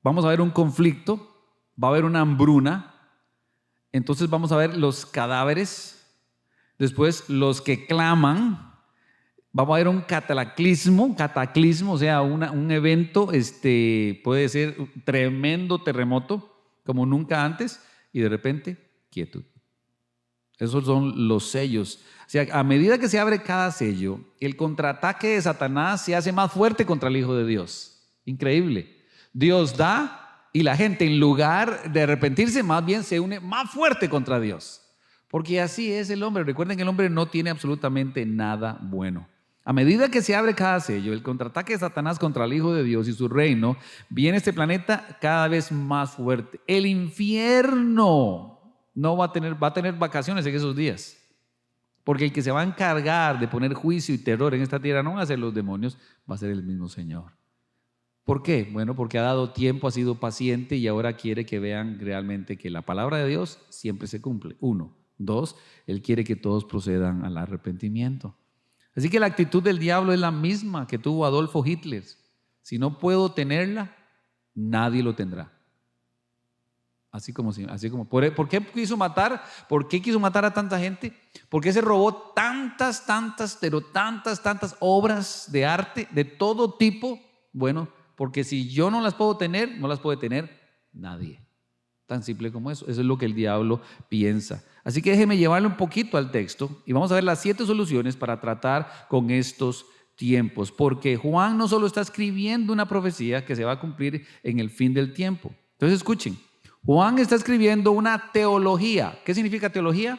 Vamos a ver un conflicto. Va a haber una hambruna. Entonces vamos a ver los cadáveres. Después los que claman. Vamos a ver un cataclismo, o sea, un evento, puede ser un tremendo terremoto, como nunca antes, y de repente, quietud. Esos son los sellos. O sea, a medida que se abre cada sello, el contraataque de Satanás se hace más fuerte contra el Hijo de Dios. Increíble. Dios da y la gente, en lugar de arrepentirse, más bien se une más fuerte contra Dios. Porque así es el hombre. Recuerden que el hombre no tiene absolutamente nada bueno. A medida que se abre cada sello, el contraataque de Satanás contra el Hijo de Dios y su reino, viene este planeta cada vez más fuerte. El infierno no va a tener vacaciones en esos días, porque el que se va a encargar de poner juicio y terror en esta tierra no va a ser los demonios, va a ser el mismo Señor. ¿Por qué? Bueno, porque ha dado tiempo, ha sido paciente y ahora quiere que vean realmente que la palabra de Dios siempre se cumple. 1. 2, Él quiere que todos procedan al arrepentimiento. Así que la actitud del diablo es la misma que tuvo Adolfo Hitler. Si no puedo tenerla, nadie lo tendrá. Así como, ¿por qué quiso matar? ¿Por qué quiso matar a tanta gente? ¿Por qué se robó tantas obras de arte de todo tipo? Bueno, porque si yo no las puedo tener, no las puede tener nadie. Tan simple como eso. Eso es lo que el diablo piensa. Así que déjeme llevarle un poquito al texto y vamos a ver las 7 soluciones para tratar con estos tiempos. Porque Juan no solo está escribiendo una profecía que se va a cumplir en el fin del tiempo. Entonces escuchen, Juan está escribiendo una teología. ¿Qué significa teología?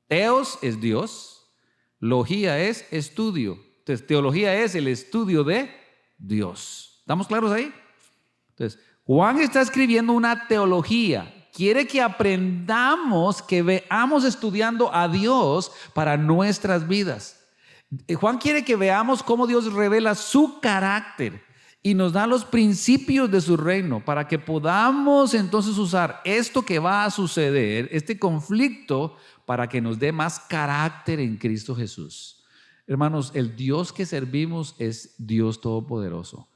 Teos es Dios, logía es estudio. Entonces teología es el estudio de Dios. ¿Estamos claros ahí? Entonces Juan está escribiendo una teología. Quiere que aprendamos, que veamos estudiando a Dios para nuestras vidas. Juan quiere que veamos cómo Dios revela su carácter y nos da los principios de su reino para que podamos entonces usar esto que va a suceder, este conflicto, para que nos dé más carácter en Cristo Jesús. Hermanos, el Dios que servimos es Dios Todopoderoso.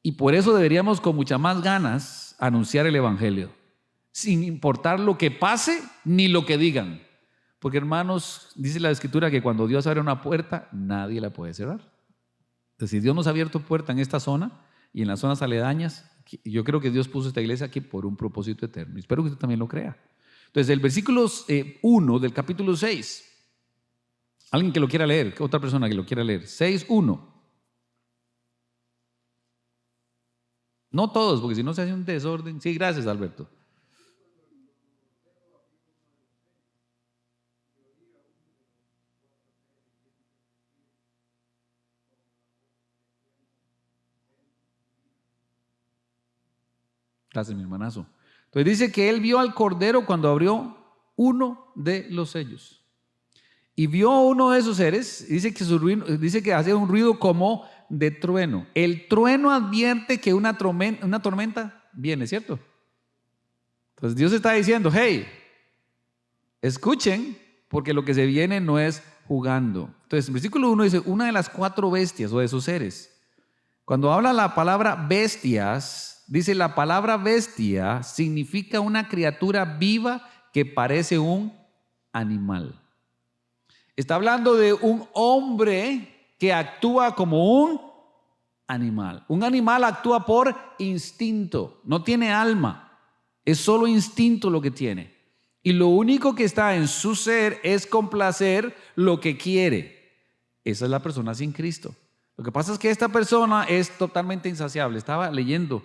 Y por eso deberíamos con muchas más ganas anunciar el Evangelio, sin importar lo que pase ni lo que digan. Porque hermanos, dice la Escritura que cuando Dios abre una puerta, nadie la puede cerrar. Entonces, si Dios nos ha abierto puerta en esta zona y en las zonas aledañas, yo creo que Dios puso esta iglesia aquí por un propósito eterno. Espero que usted también lo crea. Entonces, el versículo 1 del capítulo 6, alguien que lo quiera leer, otra persona que lo quiera leer, 6:1. No todos, porque si no se hace un desorden. Sí, gracias, Alberto. Gracias, mi hermanazo. Entonces dice que él vio al Cordero cuando abrió uno de los sellos. Y vio uno de esos seres, dice que hacía un ruido como de trueno. El trueno advierte que una tormenta viene, ¿cierto? Entonces Dios está diciendo, hey, escuchen, porque lo que se viene no es jugando. Entonces, el versículo 1 dice, una de las 4 bestias o de esos seres. Cuando habla la palabra bestias, dice la palabra bestia significa una criatura viva que parece un animal. Está hablando de un hombre que actúa como un animal. Un animal actúa por instinto, no tiene alma, es solo instinto lo que tiene. Y lo único que está en su ser es complacer lo que quiere. Esa es la persona sin Cristo. Lo que pasa es que esta persona es totalmente insaciable. Estaba leyendo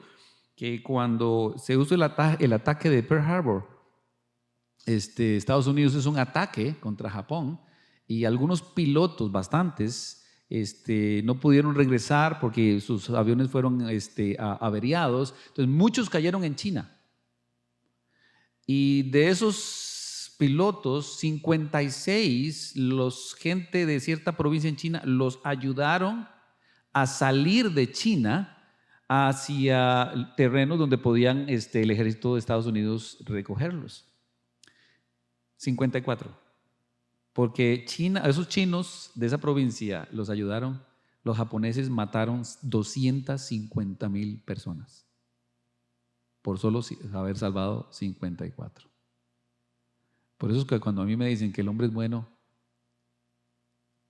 que cuando se usó el ataque de Pearl Harbor, Estados Unidos hizo un ataque contra Japón y algunos pilotos, bastantes, no pudieron regresar porque sus aviones fueron averiados. Entonces muchos cayeron en China. Y de esos pilotos, 56, gente de cierta provincia en China los ayudaron a salir de China hacia terrenos donde podían el ejército de Estados Unidos recogerlos. 54. Porque esos chinos de esa provincia los ayudaron. Los japoneses mataron 250,000 personas por solo haber salvado 54. Por eso es que cuando a mí me dicen que el hombre es bueno,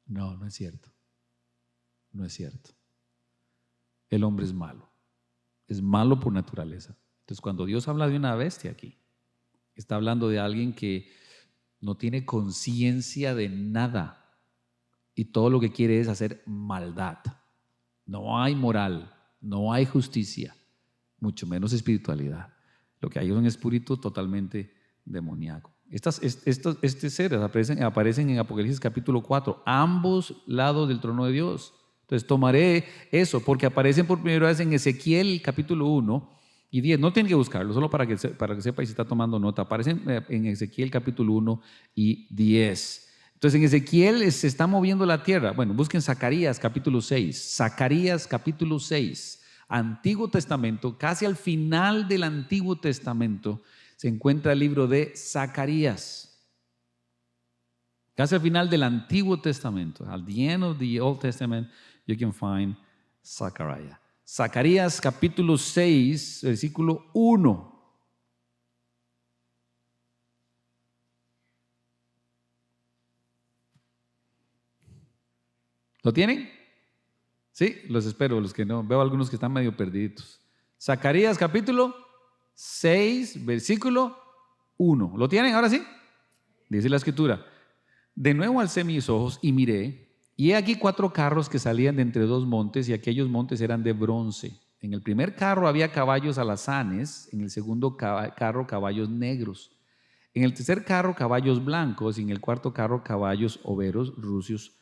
no es cierto. No es cierto. El hombre es malo por naturaleza. Entonces, cuando Dios habla de una bestia aquí, está hablando de alguien que no tiene conciencia de nada y todo lo que quiere es hacer maldad. No hay moral, no hay justicia, mucho menos espiritualidad. Lo que hay es un espíritu totalmente demoníaco. Estos seres aparecen en Apocalipsis capítulo 4, ambos lados del trono de Dios. Entonces tomaré eso porque aparecen por primera vez en Ezequiel capítulo 1 y 10. No tienen que buscarlo, solo para que sepa y si está tomando nota. Aparecen en Ezequiel capítulo 1 y 10. Entonces en Ezequiel se está moviendo la tierra. Bueno, busquen Zacarías capítulo 6. Zacarías capítulo 6. Antiguo Testamento, casi al final del Antiguo Testamento se encuentra el libro de Zacarías. Casi al final del Antiguo Testamento, at the end of the Old Testament, you can find Zacarías. Zacarías capítulo 6, versículo 1. ¿Lo tienen? Sí, los espero, los que no. Veo algunos que están medio perdidos. Zacarías capítulo 6, versículo 1. ¿Lo tienen ahora sí? Dice la escritura: de nuevo alcé mis ojos y miré, y he aquí 4 carros que salían de entre 2 montes, y aquellos montes eran de bronce. En el primer carro había caballos alazanes, en el segundo carro caballos negros, en el tercer carro caballos blancos, y en el cuarto carro caballos overos rucios,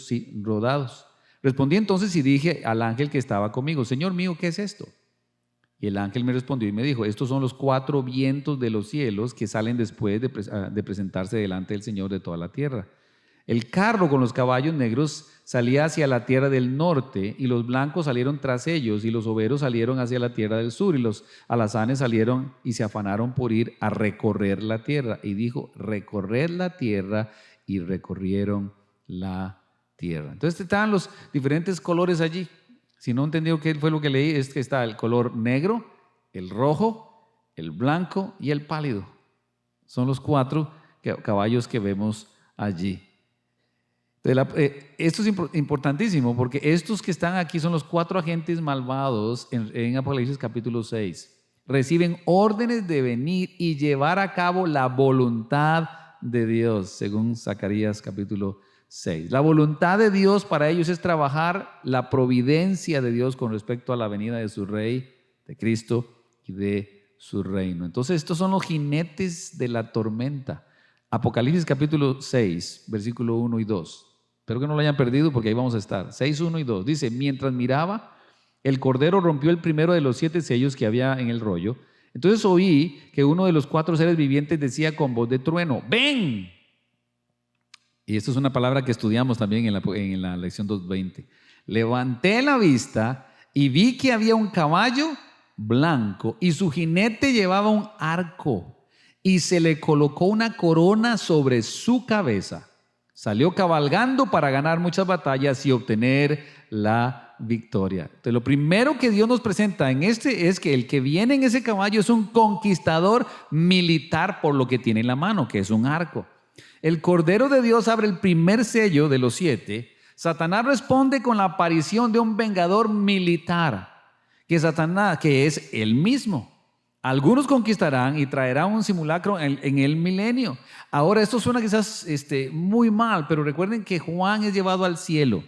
sí, rodados. Respondí entonces y dije al ángel que estaba conmigo: Señor mío, ¿qué es esto? Y el ángel me respondió y me dijo: estos son los 4 vientos de los cielos que salen después de presentarse delante del Señor de toda la tierra. El carro con los caballos negros salía hacia la tierra del norte, y los blancos salieron tras ellos, y los overos salieron hacia la tierra del sur, y los alazanes salieron y se afanaron por ir a recorrer la tierra. Y dijo: recorred la tierra, y recorrieron la tierra. Entonces estaban los diferentes colores allí. Si no entendió qué fue lo que leí, es que está el color negro, el rojo, el blanco y el pálido. Son los 4 caballos que vemos allí. Esto es importantísimo, porque estos que están aquí son los 4 agentes malvados en Apocalipsis capítulo 6. Reciben órdenes de venir y llevar a cabo la voluntad de Dios, según Zacarías capítulo 6. La voluntad de Dios para ellos es trabajar la providencia de Dios con respecto a la venida de su Rey, de Cristo y de su reino. Entonces estos son los jinetes de la tormenta. Apocalipsis capítulo 6, versículo 1 y 2. Espero que no lo hayan perdido, porque ahí vamos a estar. 6, 1 y 2. Dice: mientras miraba, el Cordero rompió el primero de los 7 sellos que había en el rollo. Entonces oí que uno de los 4 seres vivientes decía con voz de trueno: ¡ven! Y esto es una palabra que estudiamos también en la lección 2:20. Levanté la vista y vi que había un caballo blanco, y su jinete llevaba un arco, y se le colocó una corona sobre su cabeza. Salió cabalgando para ganar muchas batallas y obtener la victoria. Entonces, lo primero que Dios nos presenta en este es que el que viene en ese caballo es un conquistador militar por lo que tiene en la mano, que es un arco. El Cordero de Dios abre el primer sello de los 7. Satanás responde con la aparición de un vengador militar, que es él mismo. Algunos conquistarán y traerán un simulacro en el milenio. Ahora, esto suena quizás muy mal, pero recuerden que Juan es llevado al cielo,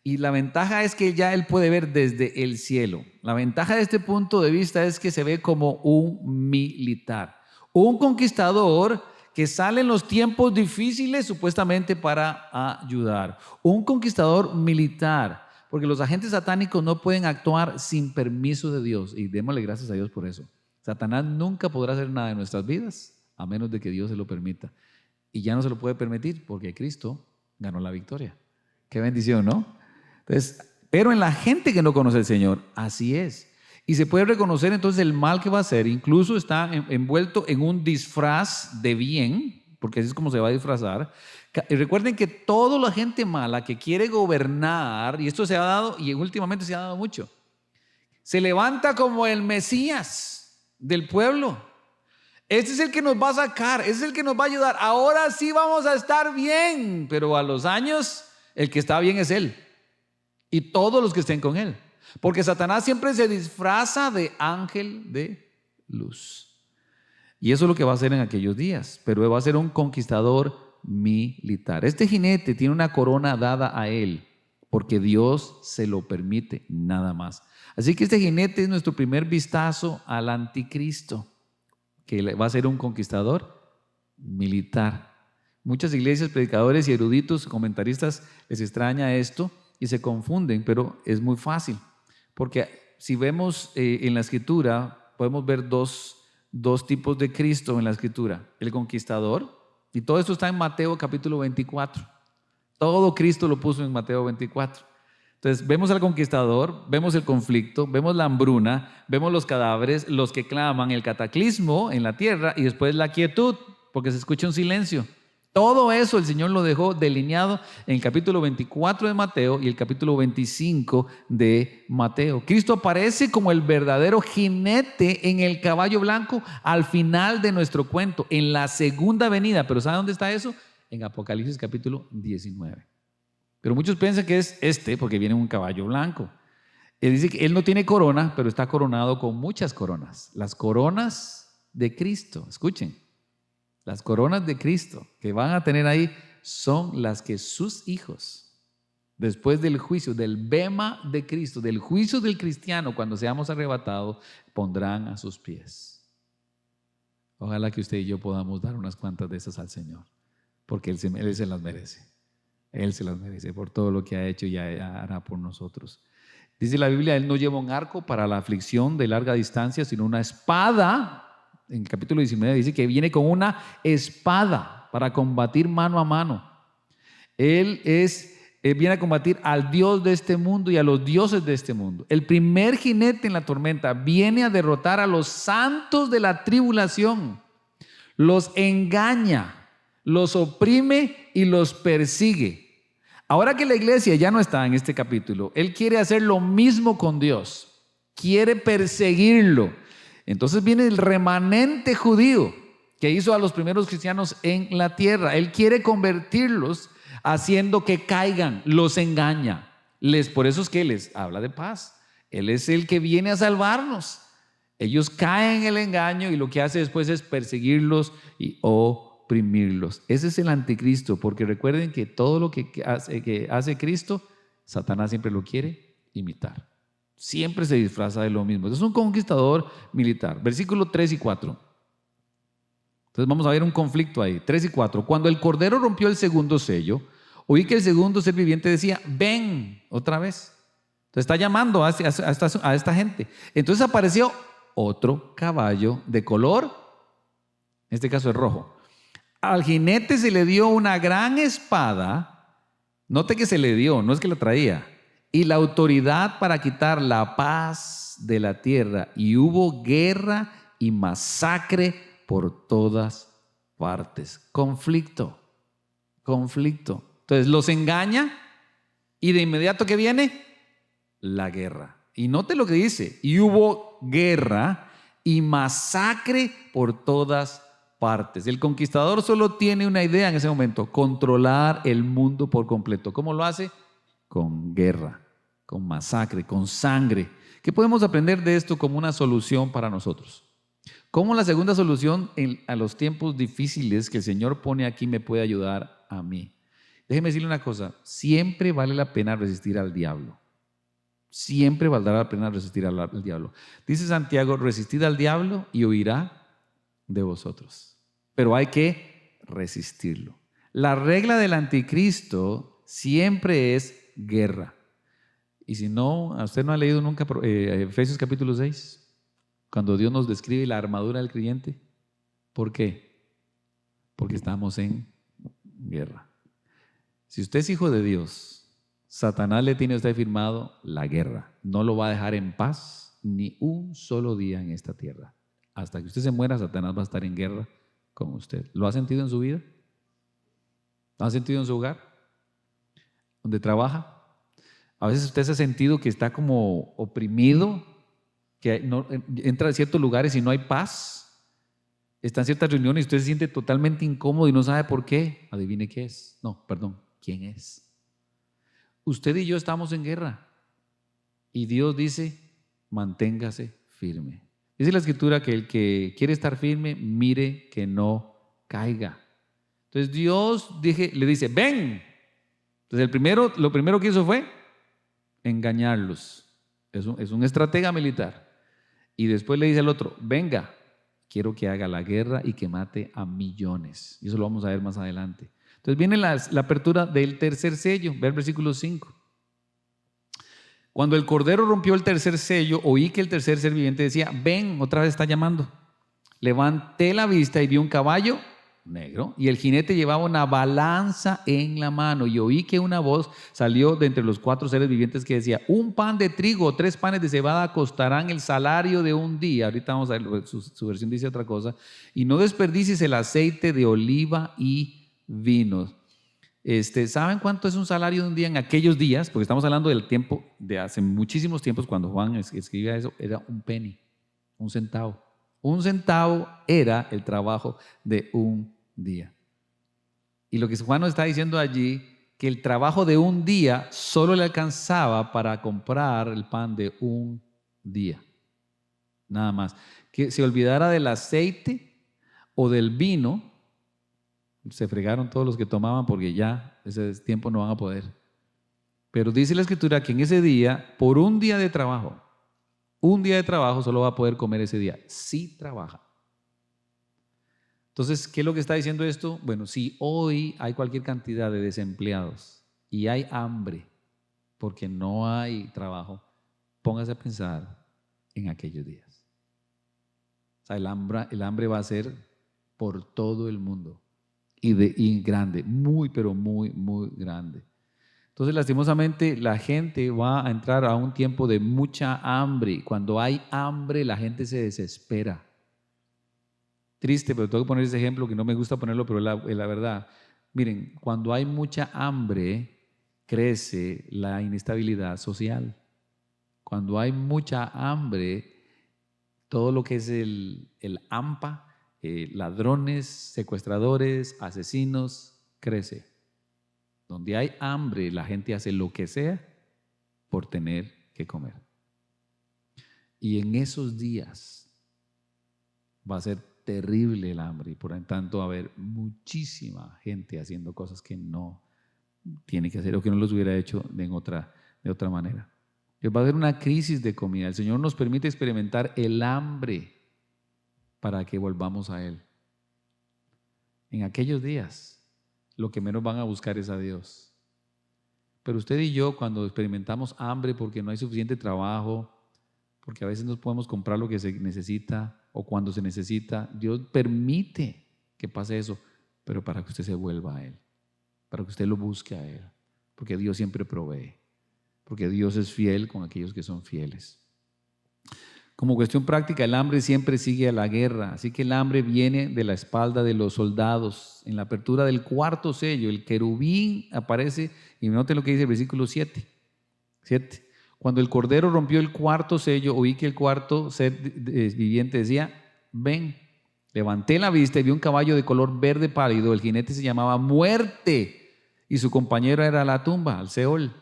y la ventaja es que ya él puede ver desde el cielo. La ventaja de este punto de vista es que se ve como un militar, un conquistador que sale en los tiempos difíciles supuestamente para ayudar, un conquistador militar, porque los agentes satánicos no pueden actuar sin permiso de Dios, y démosle gracias a Dios por eso. Satanás nunca podrá hacer nada en nuestras vidas a menos de que Dios se lo permita, y ya no se lo puede permitir porque Cristo ganó la victoria. Qué bendición, ¿no? Entonces, pero en la gente que no conoce al Señor, así es. Y se puede reconocer entonces el mal que va a hacer. Incluso está envuelto en un disfraz de bien, porque así es como se va a disfrazar. Y recuerden que toda la gente mala que quiere gobernar, y esto se ha dado, y últimamente se ha dado mucho, se levanta como el Mesías del pueblo. Este es el que nos va a sacar, este es el que nos va a ayudar. Ahora sí vamos a estar bien, pero a los años el que está bien es él y todos los que estén con él, porque Satanás siempre se disfraza de ángel de luz, y eso es lo que va a hacer en aquellos días. Pero va a ser un conquistador militar. Este jinete tiene una corona dada a él porque Dios se lo permite, nada más. Así que este jinete es nuestro primer vistazo al anticristo, que va a ser un conquistador militar. Muchas iglesias, predicadores y eruditos, comentaristas, les extraña esto y se confunden, pero es muy fácil, porque si vemos en la escritura, podemos ver dos tipos de Cristo en la escritura: el conquistador, y todo esto está en Mateo capítulo 24. Todo Cristo lo puso en Mateo 24. Entonces vemos al conquistador, vemos el conflicto, vemos la hambruna, vemos los cadáveres, los que claman, el cataclismo en la tierra, y después la quietud, porque se escucha un silencio. Todo eso el Señor lo dejó delineado en el capítulo 24 de Mateo y el capítulo 25 de Mateo. Cristo aparece como el verdadero jinete en el caballo blanco al final de nuestro cuento, en la segunda venida. ¿Pero sabe dónde está eso? En Apocalipsis capítulo 19. Pero muchos piensan que es porque viene un caballo blanco. Él dice que él no tiene corona, pero está coronado con muchas coronas. Las coronas de Cristo, escuchen. Las coronas de Cristo que van a tener ahí son las que sus hijos, después del juicio, del bema de Cristo, del juicio del cristiano, cuando seamos arrebatados, pondrán a sus pies. Ojalá que usted y yo podamos dar unas cuantas de esas al Señor, porque Él se las merece. Él se las merece por todo lo que ha hecho y hará por nosotros. Dice la Biblia, Él no lleva un arco para la aflicción de larga distancia, sino una espada. En el capítulo 19 dice que viene con una espada para combatir mano a mano. Él viene a combatir al Dios de este mundo y a los dioses de este mundo. El primer jinete en la tormenta viene a derrotar a los santos de la tribulación. Los engaña, los oprime y los persigue. Ahora que la iglesia ya no está en este capítulo, Él quiere hacer lo mismo con Dios. Quiere perseguirlo. Entonces viene el remanente judío que hizo a los primeros cristianos en la tierra. Él quiere convertirlos haciendo que caigan, los engaña. Por eso es que les habla de paz. Él es el que viene a salvarnos. Ellos caen en el engaño y lo que hace después es perseguirlos y oprimirlos. Ese es el anticristo, porque recuerden que todo lo que hace Cristo, Satanás siempre lo quiere imitar. Siempre se disfraza de lo mismo. Es un conquistador militar. Versículos 3 y 4. Entonces vamos a ver un conflicto ahí. 3 y 4. Cuando el Cordero rompió el segundo sello, oí que el segundo ser viviente decía, ven otra vez. Entonces está llamando a esta gente. Entonces apareció otro caballo de color, en este caso es rojo. Al jinete se le dio una gran espada. Note que se le dio, no es que la traía. Y la autoridad para quitar la paz de la tierra. Y hubo guerra y masacre por todas partes. Conflicto. Entonces los engaña y de inmediato que viene la guerra. Y note lo que dice. Y hubo guerra y masacre por todas partes. El conquistador solo tiene una idea en ese momento: controlar el mundo por completo. ¿Cómo lo hace? Con guerra, con masacre, con sangre. ¿Qué podemos aprender de esto como una solución para nosotros? ¿Cómo la segunda solución a los tiempos difíciles que el Señor pone aquí me puede ayudar a mí? Déjeme decirle una cosa: siempre vale la pena resistir al diablo. Siempre valdrá la pena resistir al diablo. Dice Santiago: resistid al diablo y huirá de vosotros. Pero hay que resistirlo. La regla del anticristo siempre es guerra. Y si no, usted no ha leído nunca Efesios capítulo 6, cuando Dios nos describe la armadura del creyente. ¿Por qué? Porque estamos en guerra. Si usted es hijo de Dios, Satanás le tiene a usted firmado la guerra. No lo va a dejar en paz ni un solo día en esta tierra. Hasta que usted se muera, Satanás va a estar en guerra con usted. ¿Lo ha sentido en su vida? ¿Lo ha sentido en su hogar? ¿Donde trabaja? A veces usted se ha sentido que está como oprimido, que no, entra a ciertos lugares y no hay paz. Está en ciertas reuniones y usted se siente totalmente incómodo y no sabe por qué. Adivine qué es. No, perdón, ¿quién es? Usted y yo estamos en guerra. Y Dios dice: manténgase firme. Dice la Escritura que el que quiere estar firme, mire que no caiga. Entonces Dios le dice: ven. Entonces lo primero que hizo fue engañarlos. Es un estratega militar. Y después le dice al otro: venga, quiero que haga la guerra y que mate a millones. Y eso lo vamos a ver más adelante. Entonces viene la apertura del tercer sello. Ve el versículo 5. Cuando el Cordero rompió el tercer sello, oí que el tercer ser viviente decía: ven, otra vez está llamando. Levanté la vista y vi un caballo negro y el jinete llevaba una balanza en la mano, y oí que una voz salió de entre los cuatro seres vivientes que decía: un pan de trigo o 3 panes de cebada costarán el salario de un día. Ahorita vamos a ver, su versión dice otra cosa. Y no desperdicies el aceite de oliva y vinos. ¿Saben cuánto es un salario de un día en aquellos días? Porque estamos hablando del tiempo de hace muchísimos tiempos, cuando Juan escribía eso, era un penny, un centavo. Un centavo era el trabajo de un día. Y lo que Juan nos está diciendo allí, que el trabajo de un día solo le alcanzaba para comprar el pan de un día. Nada más. Que se olvidara del aceite o del vino, se fregaron todos los que tomaban porque ya ese tiempo no van a poder. Pero dice la Escritura que en ese día, por un día de trabajo solo va a poder comer ese día, si trabaja. Entonces, ¿qué es lo que está diciendo esto? Bueno, si hoy hay cualquier cantidad de desempleados y hay hambre porque no hay trabajo, póngase a pensar en aquellos días. O sea, el hambre va a ser por todo el mundo y grande, muy, pero muy, muy grande. Entonces, lastimosamente, la gente va a entrar a un tiempo de mucha hambre. Cuando hay hambre, la gente se desespera. Triste, pero tengo que poner ese ejemplo que no me gusta ponerlo, pero es la verdad. Miren, cuando hay mucha hambre, crece la inestabilidad social. Cuando hay mucha hambre, todo lo que es el AMPA, ladrones, secuestradores, asesinos, crece. Donde hay hambre, la gente hace lo que sea por tener que comer. Y en esos días va a ser terrible el hambre y por lo tanto va a haber muchísima gente haciendo cosas que no tiene que hacer o que no los hubiera hecho de otra manera. Va a haber una crisis de comida. El Señor nos permite experimentar el hambre para que volvamos a Él. En aquellos días, lo que menos van a buscar es a Dios. Pero usted y yo, cuando experimentamos hambre porque no hay suficiente trabajo, porque a veces no podemos comprar lo que se necesita o cuando se necesita, Dios permite que pase eso, pero para que usted se vuelva a Él, para que usted lo busque a Él, porque Dios siempre provee, porque Dios es fiel con aquellos que son fieles. Como cuestión práctica, el hambre siempre sigue a la guerra, así que el hambre viene de la espalda de los soldados. En la apertura del cuarto sello, el querubín aparece, y noten lo que dice el versículo 7. Cuando el Cordero rompió el cuarto sello, oí que el cuarto ser viviente decía, ven. Levanté la vista y vi un caballo de color verde pálido. El jinete se llamaba Muerte y su compañero era la tumba, el Seol.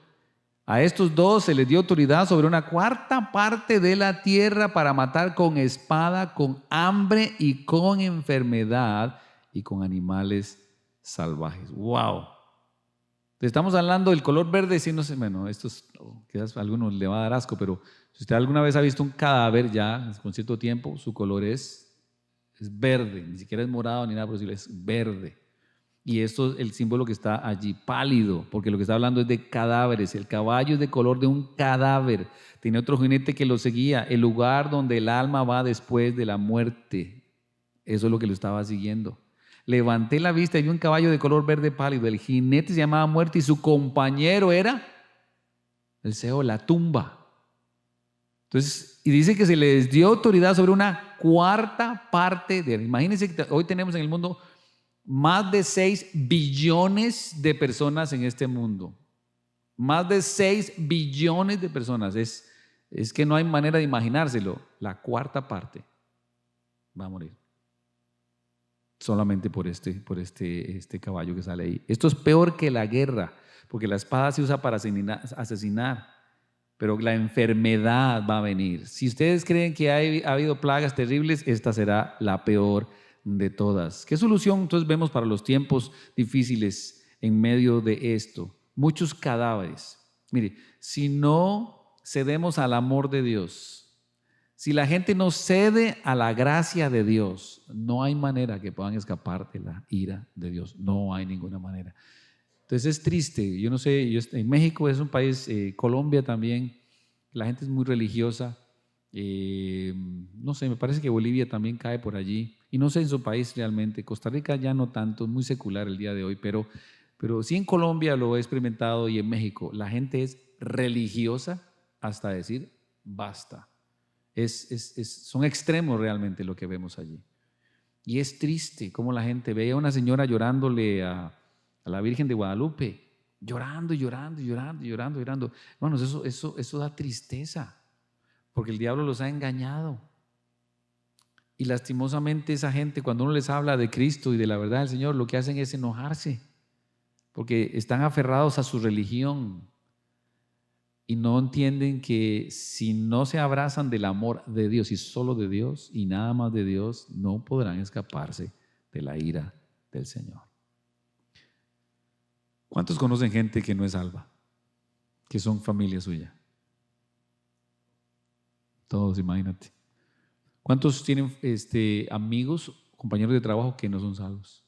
A estos dos se les dio autoridad sobre una cuarta parte de la tierra para matar con espada, con hambre y con enfermedad y con animales salvajes. ¡Wow! Estamos hablando del color verde, sí, no sé, bueno, esto quizás a algunos le va a dar asco, pero si usted alguna vez ha visto un cadáver ya con cierto tiempo, su color es verde, ni siquiera es morado ni nada por decirlo, es verde. Y esto es el símbolo que está allí, pálido, porque lo que está hablando es de cadáveres. El caballo es de color de un cadáver. Tiene otro jinete que lo seguía, el lugar donde el alma va después de la muerte. Eso es lo que lo estaba siguiendo. Levanté la vista y vi un caballo de color verde pálido. El jinete se llamaba Muerte y su compañero era el Seol, la tumba. Entonces, y dice que se les dio autoridad sobre una cuarta parte de él. Imagínense que hoy tenemos en el mundo más de 6 billones de personas en este mundo. Más de 6 billones de personas. Es que no hay manera de imaginárselo. La cuarta parte va a morir. Solamente por este caballo que sale ahí. Esto es peor que la guerra, porque la espada se usa para asesinar, pero la enfermedad va a venir. Si ustedes creen que ha habido plagas terribles, esta será la peor de todas. ¿Qué solución entonces vemos para los tiempos difíciles en medio de esto? Muchos cadáveres. Mire, si no cedemos al amor de Dios, si la gente no cede a la gracia de Dios, no hay manera que puedan escapar de la ira de Dios. No hay ninguna manera. Entonces es triste. Yo no sé, en México es un país, Colombia también, la gente es muy religiosa. No sé, me parece que Bolivia también cae por allí. Y no sé en su país realmente. Costa Rica ya no tanto, es muy secular el día de hoy, pero sí en Colombia lo he experimentado y en México. La gente es religiosa hasta decir basta. Son extremos realmente lo que vemos allí. Y es triste cómo la gente ve a una señora llorándole a la Virgen de Guadalupe, llorando, llorando, llorando, llorando, llorando. Hermanos, eso da tristeza, porque el diablo los ha engañado. Y lastimosamente esa gente, cuando uno les habla de Cristo y de la verdad del Señor, lo que hacen es enojarse, porque están aferrados a su religión y no entienden que si no se abrazan del amor de Dios y solo de Dios y nada más de Dios, no podrán escaparse de la ira del Señor. ¿Cuántos conocen gente que no es salva, que son familia suya? Todos, imagínate. ¿Cuántos tienen amigos, compañeros de trabajo que no son salvos?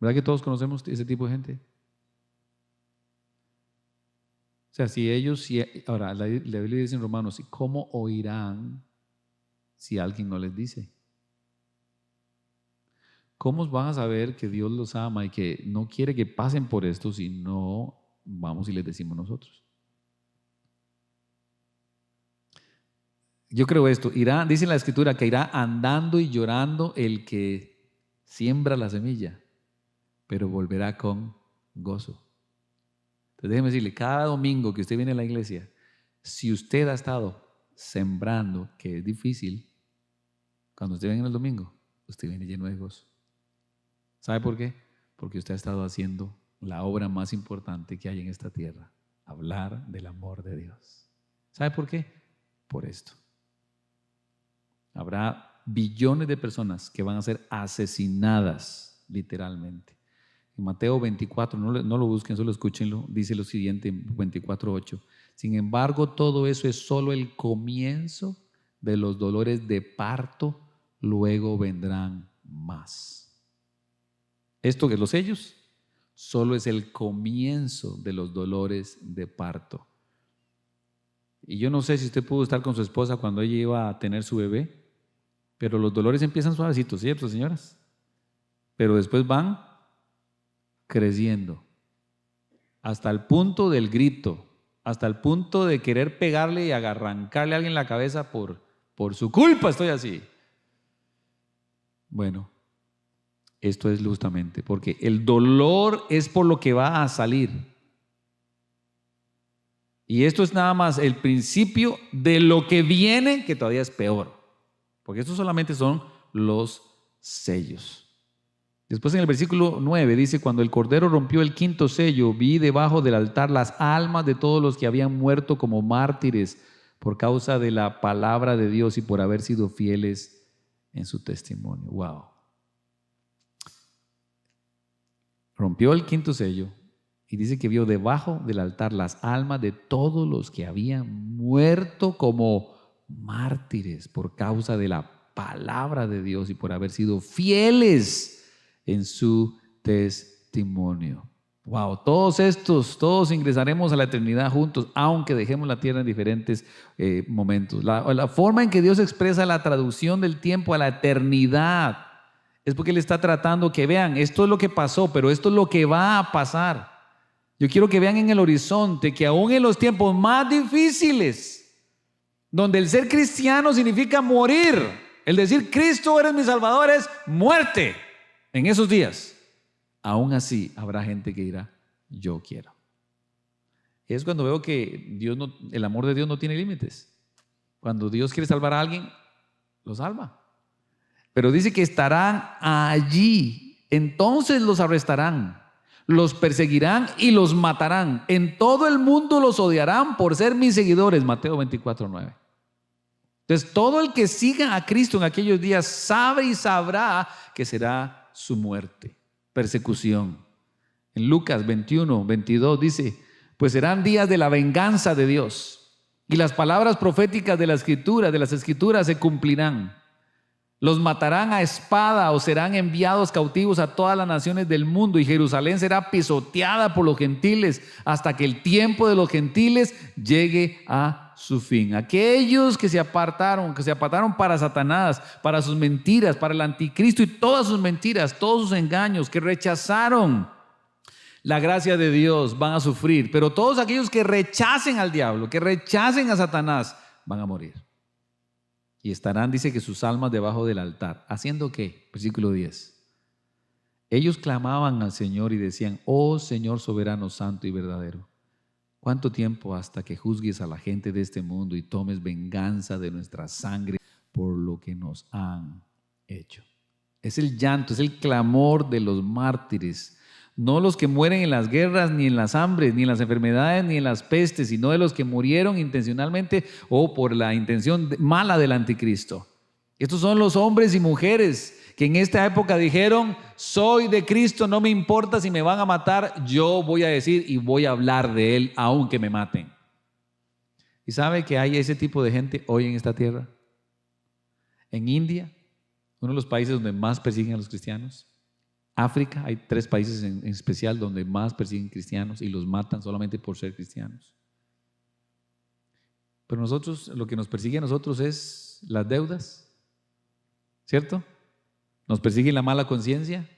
¿Verdad que todos conocemos ese tipo de gente? O sea, ahora la Biblia dice en Romanos, ¿cómo oirán si alguien no les dice? ¿Cómo van a saber que Dios los ama y que no quiere que pasen por esto si no vamos y les decimos nosotros? Yo creo esto, dice en la Escritura que irá andando y llorando el que siembra la semilla, pero volverá con gozo. Entonces déjeme decirle, cada domingo que usted viene a la iglesia, si usted ha estado sembrando, que es difícil, cuando usted venga el domingo, usted viene lleno de gozo. ¿Sabe por qué? Porque usted ha estado haciendo la obra más importante que hay en esta tierra, hablar del amor de Dios. ¿Sabe por qué? Por esto. Habrá billones de personas que van a ser asesinadas literalmente. En Mateo 24, no lo busquen, solo escúchenlo, dice lo siguiente en 24:8. Sin embargo, todo eso es solo el comienzo de los dolores de parto, luego vendrán más. Esto que los sellos, solo es el comienzo de los dolores de parto. Y yo no sé si usted pudo estar con su esposa cuando ella iba a tener su bebé, pero los dolores empiezan suavecitos, ¿cierto, señoras? Pero después van creciendo hasta el punto del grito, hasta el punto de querer pegarle y arrancarle a alguien la cabeza por su culpa estoy así. Bueno, esto es justamente porque el dolor es por lo que va a salir. Y esto es nada más el principio de lo que viene, que todavía es peor. Porque estos solamente son los sellos. Después en el versículo 9 dice, cuando el Cordero rompió el quinto sello, vi debajo del altar las almas de todos los que habían muerto como mártires por causa de la palabra de Dios y por haber sido fieles en su testimonio. Wow. Rompió el quinto sello y dice que vio debajo del altar las almas de todos los que habían muerto como mártires por causa de la palabra de Dios y por haber sido fieles en su testimonio. Wow, todos ingresaremos a la eternidad juntos, aunque dejemos la tierra en diferentes momentos. La forma en que Dios expresa la traducción del tiempo a la eternidad es porque Él está tratando que vean, esto es lo que pasó, pero esto es lo que va a pasar. Yo quiero que vean en el horizonte que aún en los tiempos más difíciles, donde el ser cristiano significa morir, el decir Cristo eres mi Salvador es muerte, en esos días, aún así habrá gente que dirá yo quiero. Es cuando veo que el amor de Dios no tiene límites. Cuando Dios quiere salvar a alguien, lo salva. Pero dice que estarán allí, entonces los arrestarán, los perseguirán y los matarán. En todo el mundo los odiarán por ser mis seguidores. Mateo 24:9. Entonces todo el que siga a Cristo en aquellos días sabe y sabrá que será su muerte, persecución. En Lucas 21:22 dice, pues serán días de la venganza de Dios y las palabras proféticas de las escrituras se cumplirán. Los matarán a espada o serán enviados cautivos a todas las naciones del mundo y Jerusalén será pisoteada por los gentiles hasta que el tiempo de los gentiles llegue a su fin. Aquellos que se apartaron para Satanás, para sus mentiras, para el anticristo y todas sus mentiras, todos sus engaños, que rechazaron la gracia de Dios, van a sufrir. Pero todos aquellos que rechacen al diablo, que rechacen a Satanás, van a morir. y estarán, dice, que sus almas debajo del altar. ¿Haciendo qué? Versículo 10. Ellos clamaban al Señor y decían: oh Señor soberano, santo y verdadero, ¿cuánto tiempo hasta que juzgues a la gente de este mundo y tomes venganza de nuestra sangre por lo que nos han hecho? Es el llanto, es el clamor de los mártires. No los que mueren en las guerras, ni en las hambres, ni en las enfermedades, ni en las pestes, sino de los que murieron intencionalmente o por la intención mala del anticristo. Estos son los hombres y mujeres que en esta época dijeron: soy de Cristo, no me importa si me van a matar, yo voy a decir y voy a hablar de Él aunque me maten. ¿Y sabe que hay ese tipo de gente hoy en esta tierra? En India, uno de los países donde más persiguen a los cristianos. África, hay 3 países en especial donde más persiguen cristianos y los matan solamente por ser cristianos. Pero nosotros, lo que nos persigue a nosotros es las deudas, ¿cierto? Nos persigue la mala conciencia,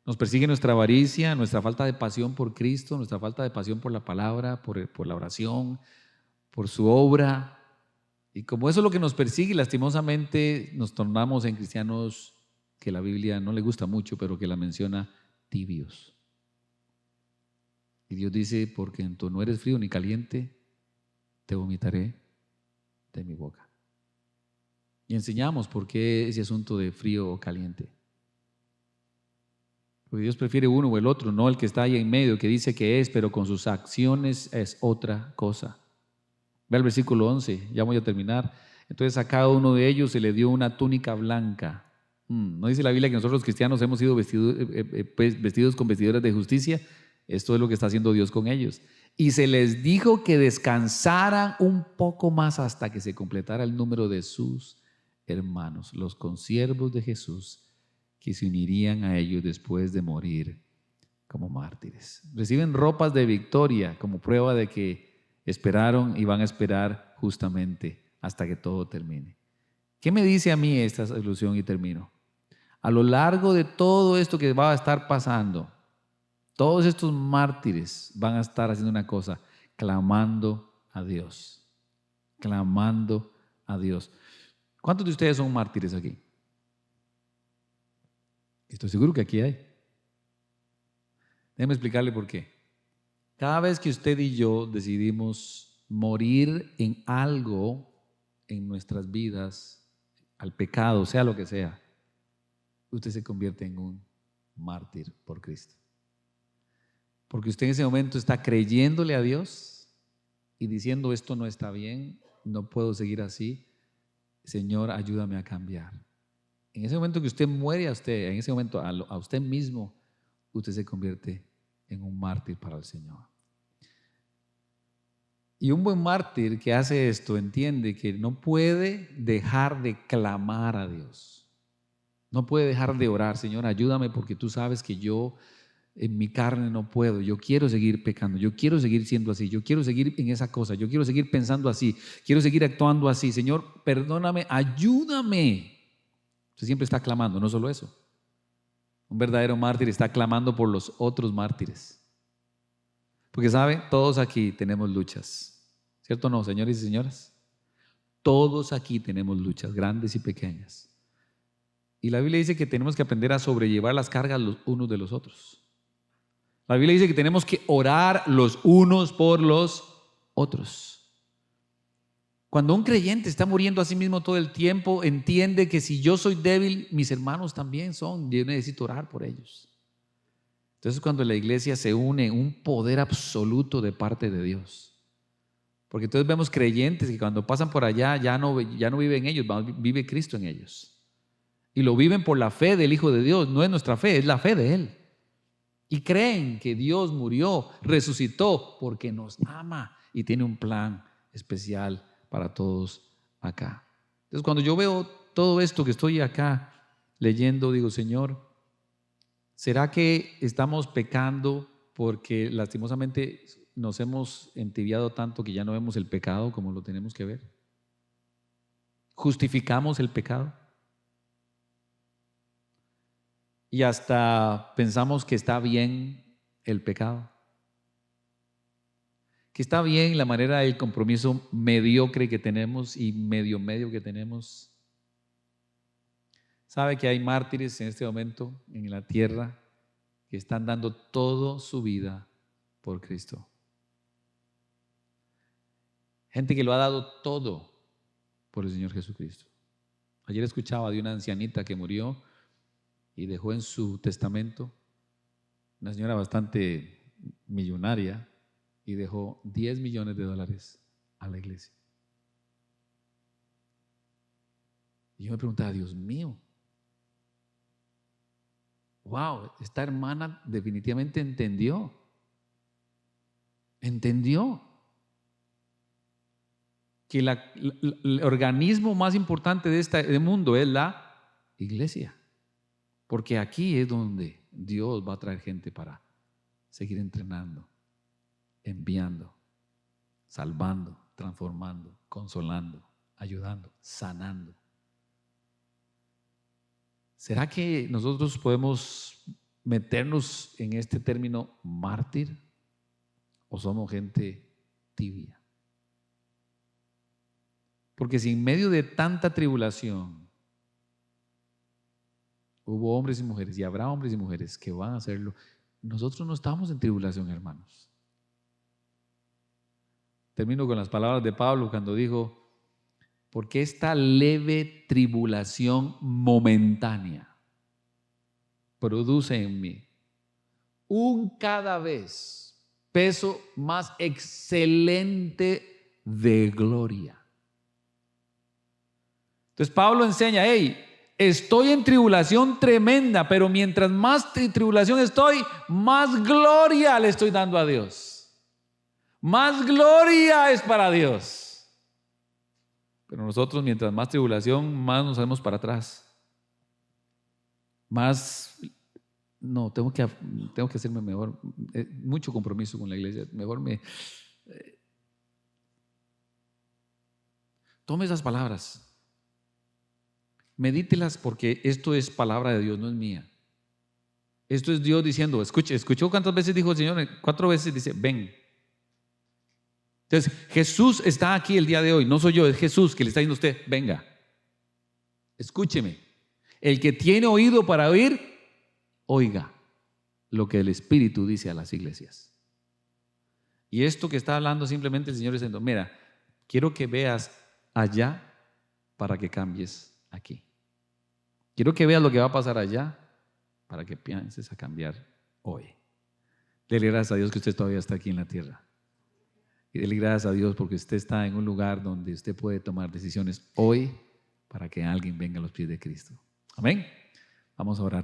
nos persigue nuestra avaricia, nuestra falta de pasión por Cristo, nuestra falta de pasión por la palabra, por la oración, por su obra. Y como eso es lo que nos persigue, lastimosamente nos tornamos en cristianos que la Biblia no le gusta mucho, pero que la menciona tibios. Y Dios dice: porque en tú no eres frío ni caliente, te vomitaré de mi boca. Y enseñamos por qué ese asunto de frío o caliente. Porque Dios prefiere uno o el otro, no el que está ahí en medio, que dice que es, pero con sus acciones es otra cosa. Ve el versículo 11, ya voy a terminar. Entonces a cada uno de ellos se le dio una túnica blanca. ¿No dice la Biblia que nosotros los cristianos hemos sido vestidos con vestiduras de justicia? Esto es lo que está haciendo Dios con ellos. Y se les dijo que descansaran un poco más hasta que se completara el número de sus hermanos, los consiervos de Jesús, que se unirían a ellos después de morir como mártires. Reciben ropas de victoria como prueba de que esperaron y van a esperar justamente hasta que todo termine. ¿Qué me dice a mí esta solución? Y termino. A lo largo de todo esto que va a estar pasando, todos estos mártires van a estar haciendo una cosa: clamando a Dios. Clamando a Dios. ¿Cuántos de ustedes son mártires aquí? Estoy seguro que aquí hay. Déjeme explicarle por qué. Cada vez que usted y yo decidimos morir en algo en nuestras vidas, al pecado, sea lo que sea, usted se convierte en un mártir por Cristo. Porque usted en ese momento está creyéndole a Dios y diciendo: esto no está bien, no puedo seguir así, Señor, ayúdame a cambiar. En ese momento que usted muere a usted, en ese momento a usted mismo, usted se convierte en un mártir para el Señor. Y un buen mártir que hace esto entiende que no puede dejar de clamar a Dios. No puede dejar de orar: Señor, ayúdame porque tú sabes que yo en mi carne no puedo, yo quiero seguir pecando, yo quiero seguir siendo así, yo quiero seguir en esa cosa, yo quiero seguir pensando así, quiero seguir actuando así. Señor, perdóname, ayúdame. Usted siempre está clamando, no solo eso. Un verdadero mártir está clamando por los otros mártires. Porque sabe, todos aquí tenemos luchas, ¿cierto o no, señores y señoras? Todos aquí tenemos luchas, grandes y pequeñas. Y la Biblia dice que tenemos que aprender a sobrellevar las cargas los unos de los otros. La Biblia dice que tenemos que orar los unos por los otros. Cuando un creyente está muriendo a sí mismo todo el tiempo, entiende que si yo soy débil, mis hermanos también son. Yo necesito orar por ellos. Entonces, cuando la iglesia se une, un poder absoluto de parte de Dios. Porque entonces vemos creyentes que cuando pasan por allá ya no viven ellos, vive Cristo en ellos. Y lo viven por la fe del Hijo de Dios. No es nuestra fe, es la fe de Él. Y creen que Dios murió, resucitó porque nos ama y tiene un plan especial para todos acá. Entonces, cuando yo veo todo esto que estoy acá leyendo, digo: Señor, ¿será que estamos pecando porque lastimosamente nos hemos entibiado tanto que ya no vemos el pecado como lo tenemos que ver? ¿Justificamos el pecado? Y hasta pensamos que está bien el pecado. que está bien la manera del compromiso mediocre que tenemos y medio que tenemos. ¿Sabe que hay mártires en este momento en la tierra que están dando toda su vida por Cristo? Gente que lo ha dado todo por el Señor Jesucristo. Ayer escuchaba de una ancianita que murió y dejó en su testamento, una señora bastante millonaria, y dejó $10 millones a la iglesia. Y yo me preguntaba, Dios mío, wow, esta hermana definitivamente entendió que el organismo más importante de este mundo es la iglesia, porque aquí es donde Dios va a traer gente para seguir entrenando, enviando, salvando, transformando, consolando, ayudando, sanando. ¿Será que nosotros podemos meternos en este término mártir o somos gente tibia? Porque si en medio de tanta tribulación hubo hombres y mujeres y habrá hombres y mujeres que van a hacerlo, nosotros no estamos en tribulación, hermanos. Termino con las palabras de Pablo cuando dijo: porque esta leve tribulación momentánea produce en mí un cada vez peso más excelente de gloria. Entonces Pablo enseña: hey, estoy en tribulación tremenda, pero mientras más tribulación estoy, más gloria le estoy dando a Dios. Más gloria es para Dios. Pero nosotros, mientras más tribulación, más nos hacemos para atrás. Más, no, tengo que hacerme mejor. Mucho compromiso con la iglesia. Mejor tome esas palabras. Medítelas, porque esto es palabra de Dios, no es mía. Esto es Dios diciendo, ¿escuchó cuántas veces dijo el Señor? 4 veces dice, ven. Entonces, Jesús está aquí el día de hoy, no soy yo, es Jesús que le está diciendo a usted, venga, escúcheme. El que tiene oído para oír, oiga lo que el Espíritu dice a las iglesias. Y esto que está hablando simplemente el Señor diciendo, mira, quiero que veas allá para que cambies aquí. Quiero que veas lo que va a pasar allá para que pienses a cambiar hoy. Dele gracias a Dios que usted todavía está aquí en la tierra. Y dele gracias a Dios porque usted está en un lugar donde usted puede tomar decisiones hoy para que alguien venga a los pies de Cristo. Amén. Vamos a orar.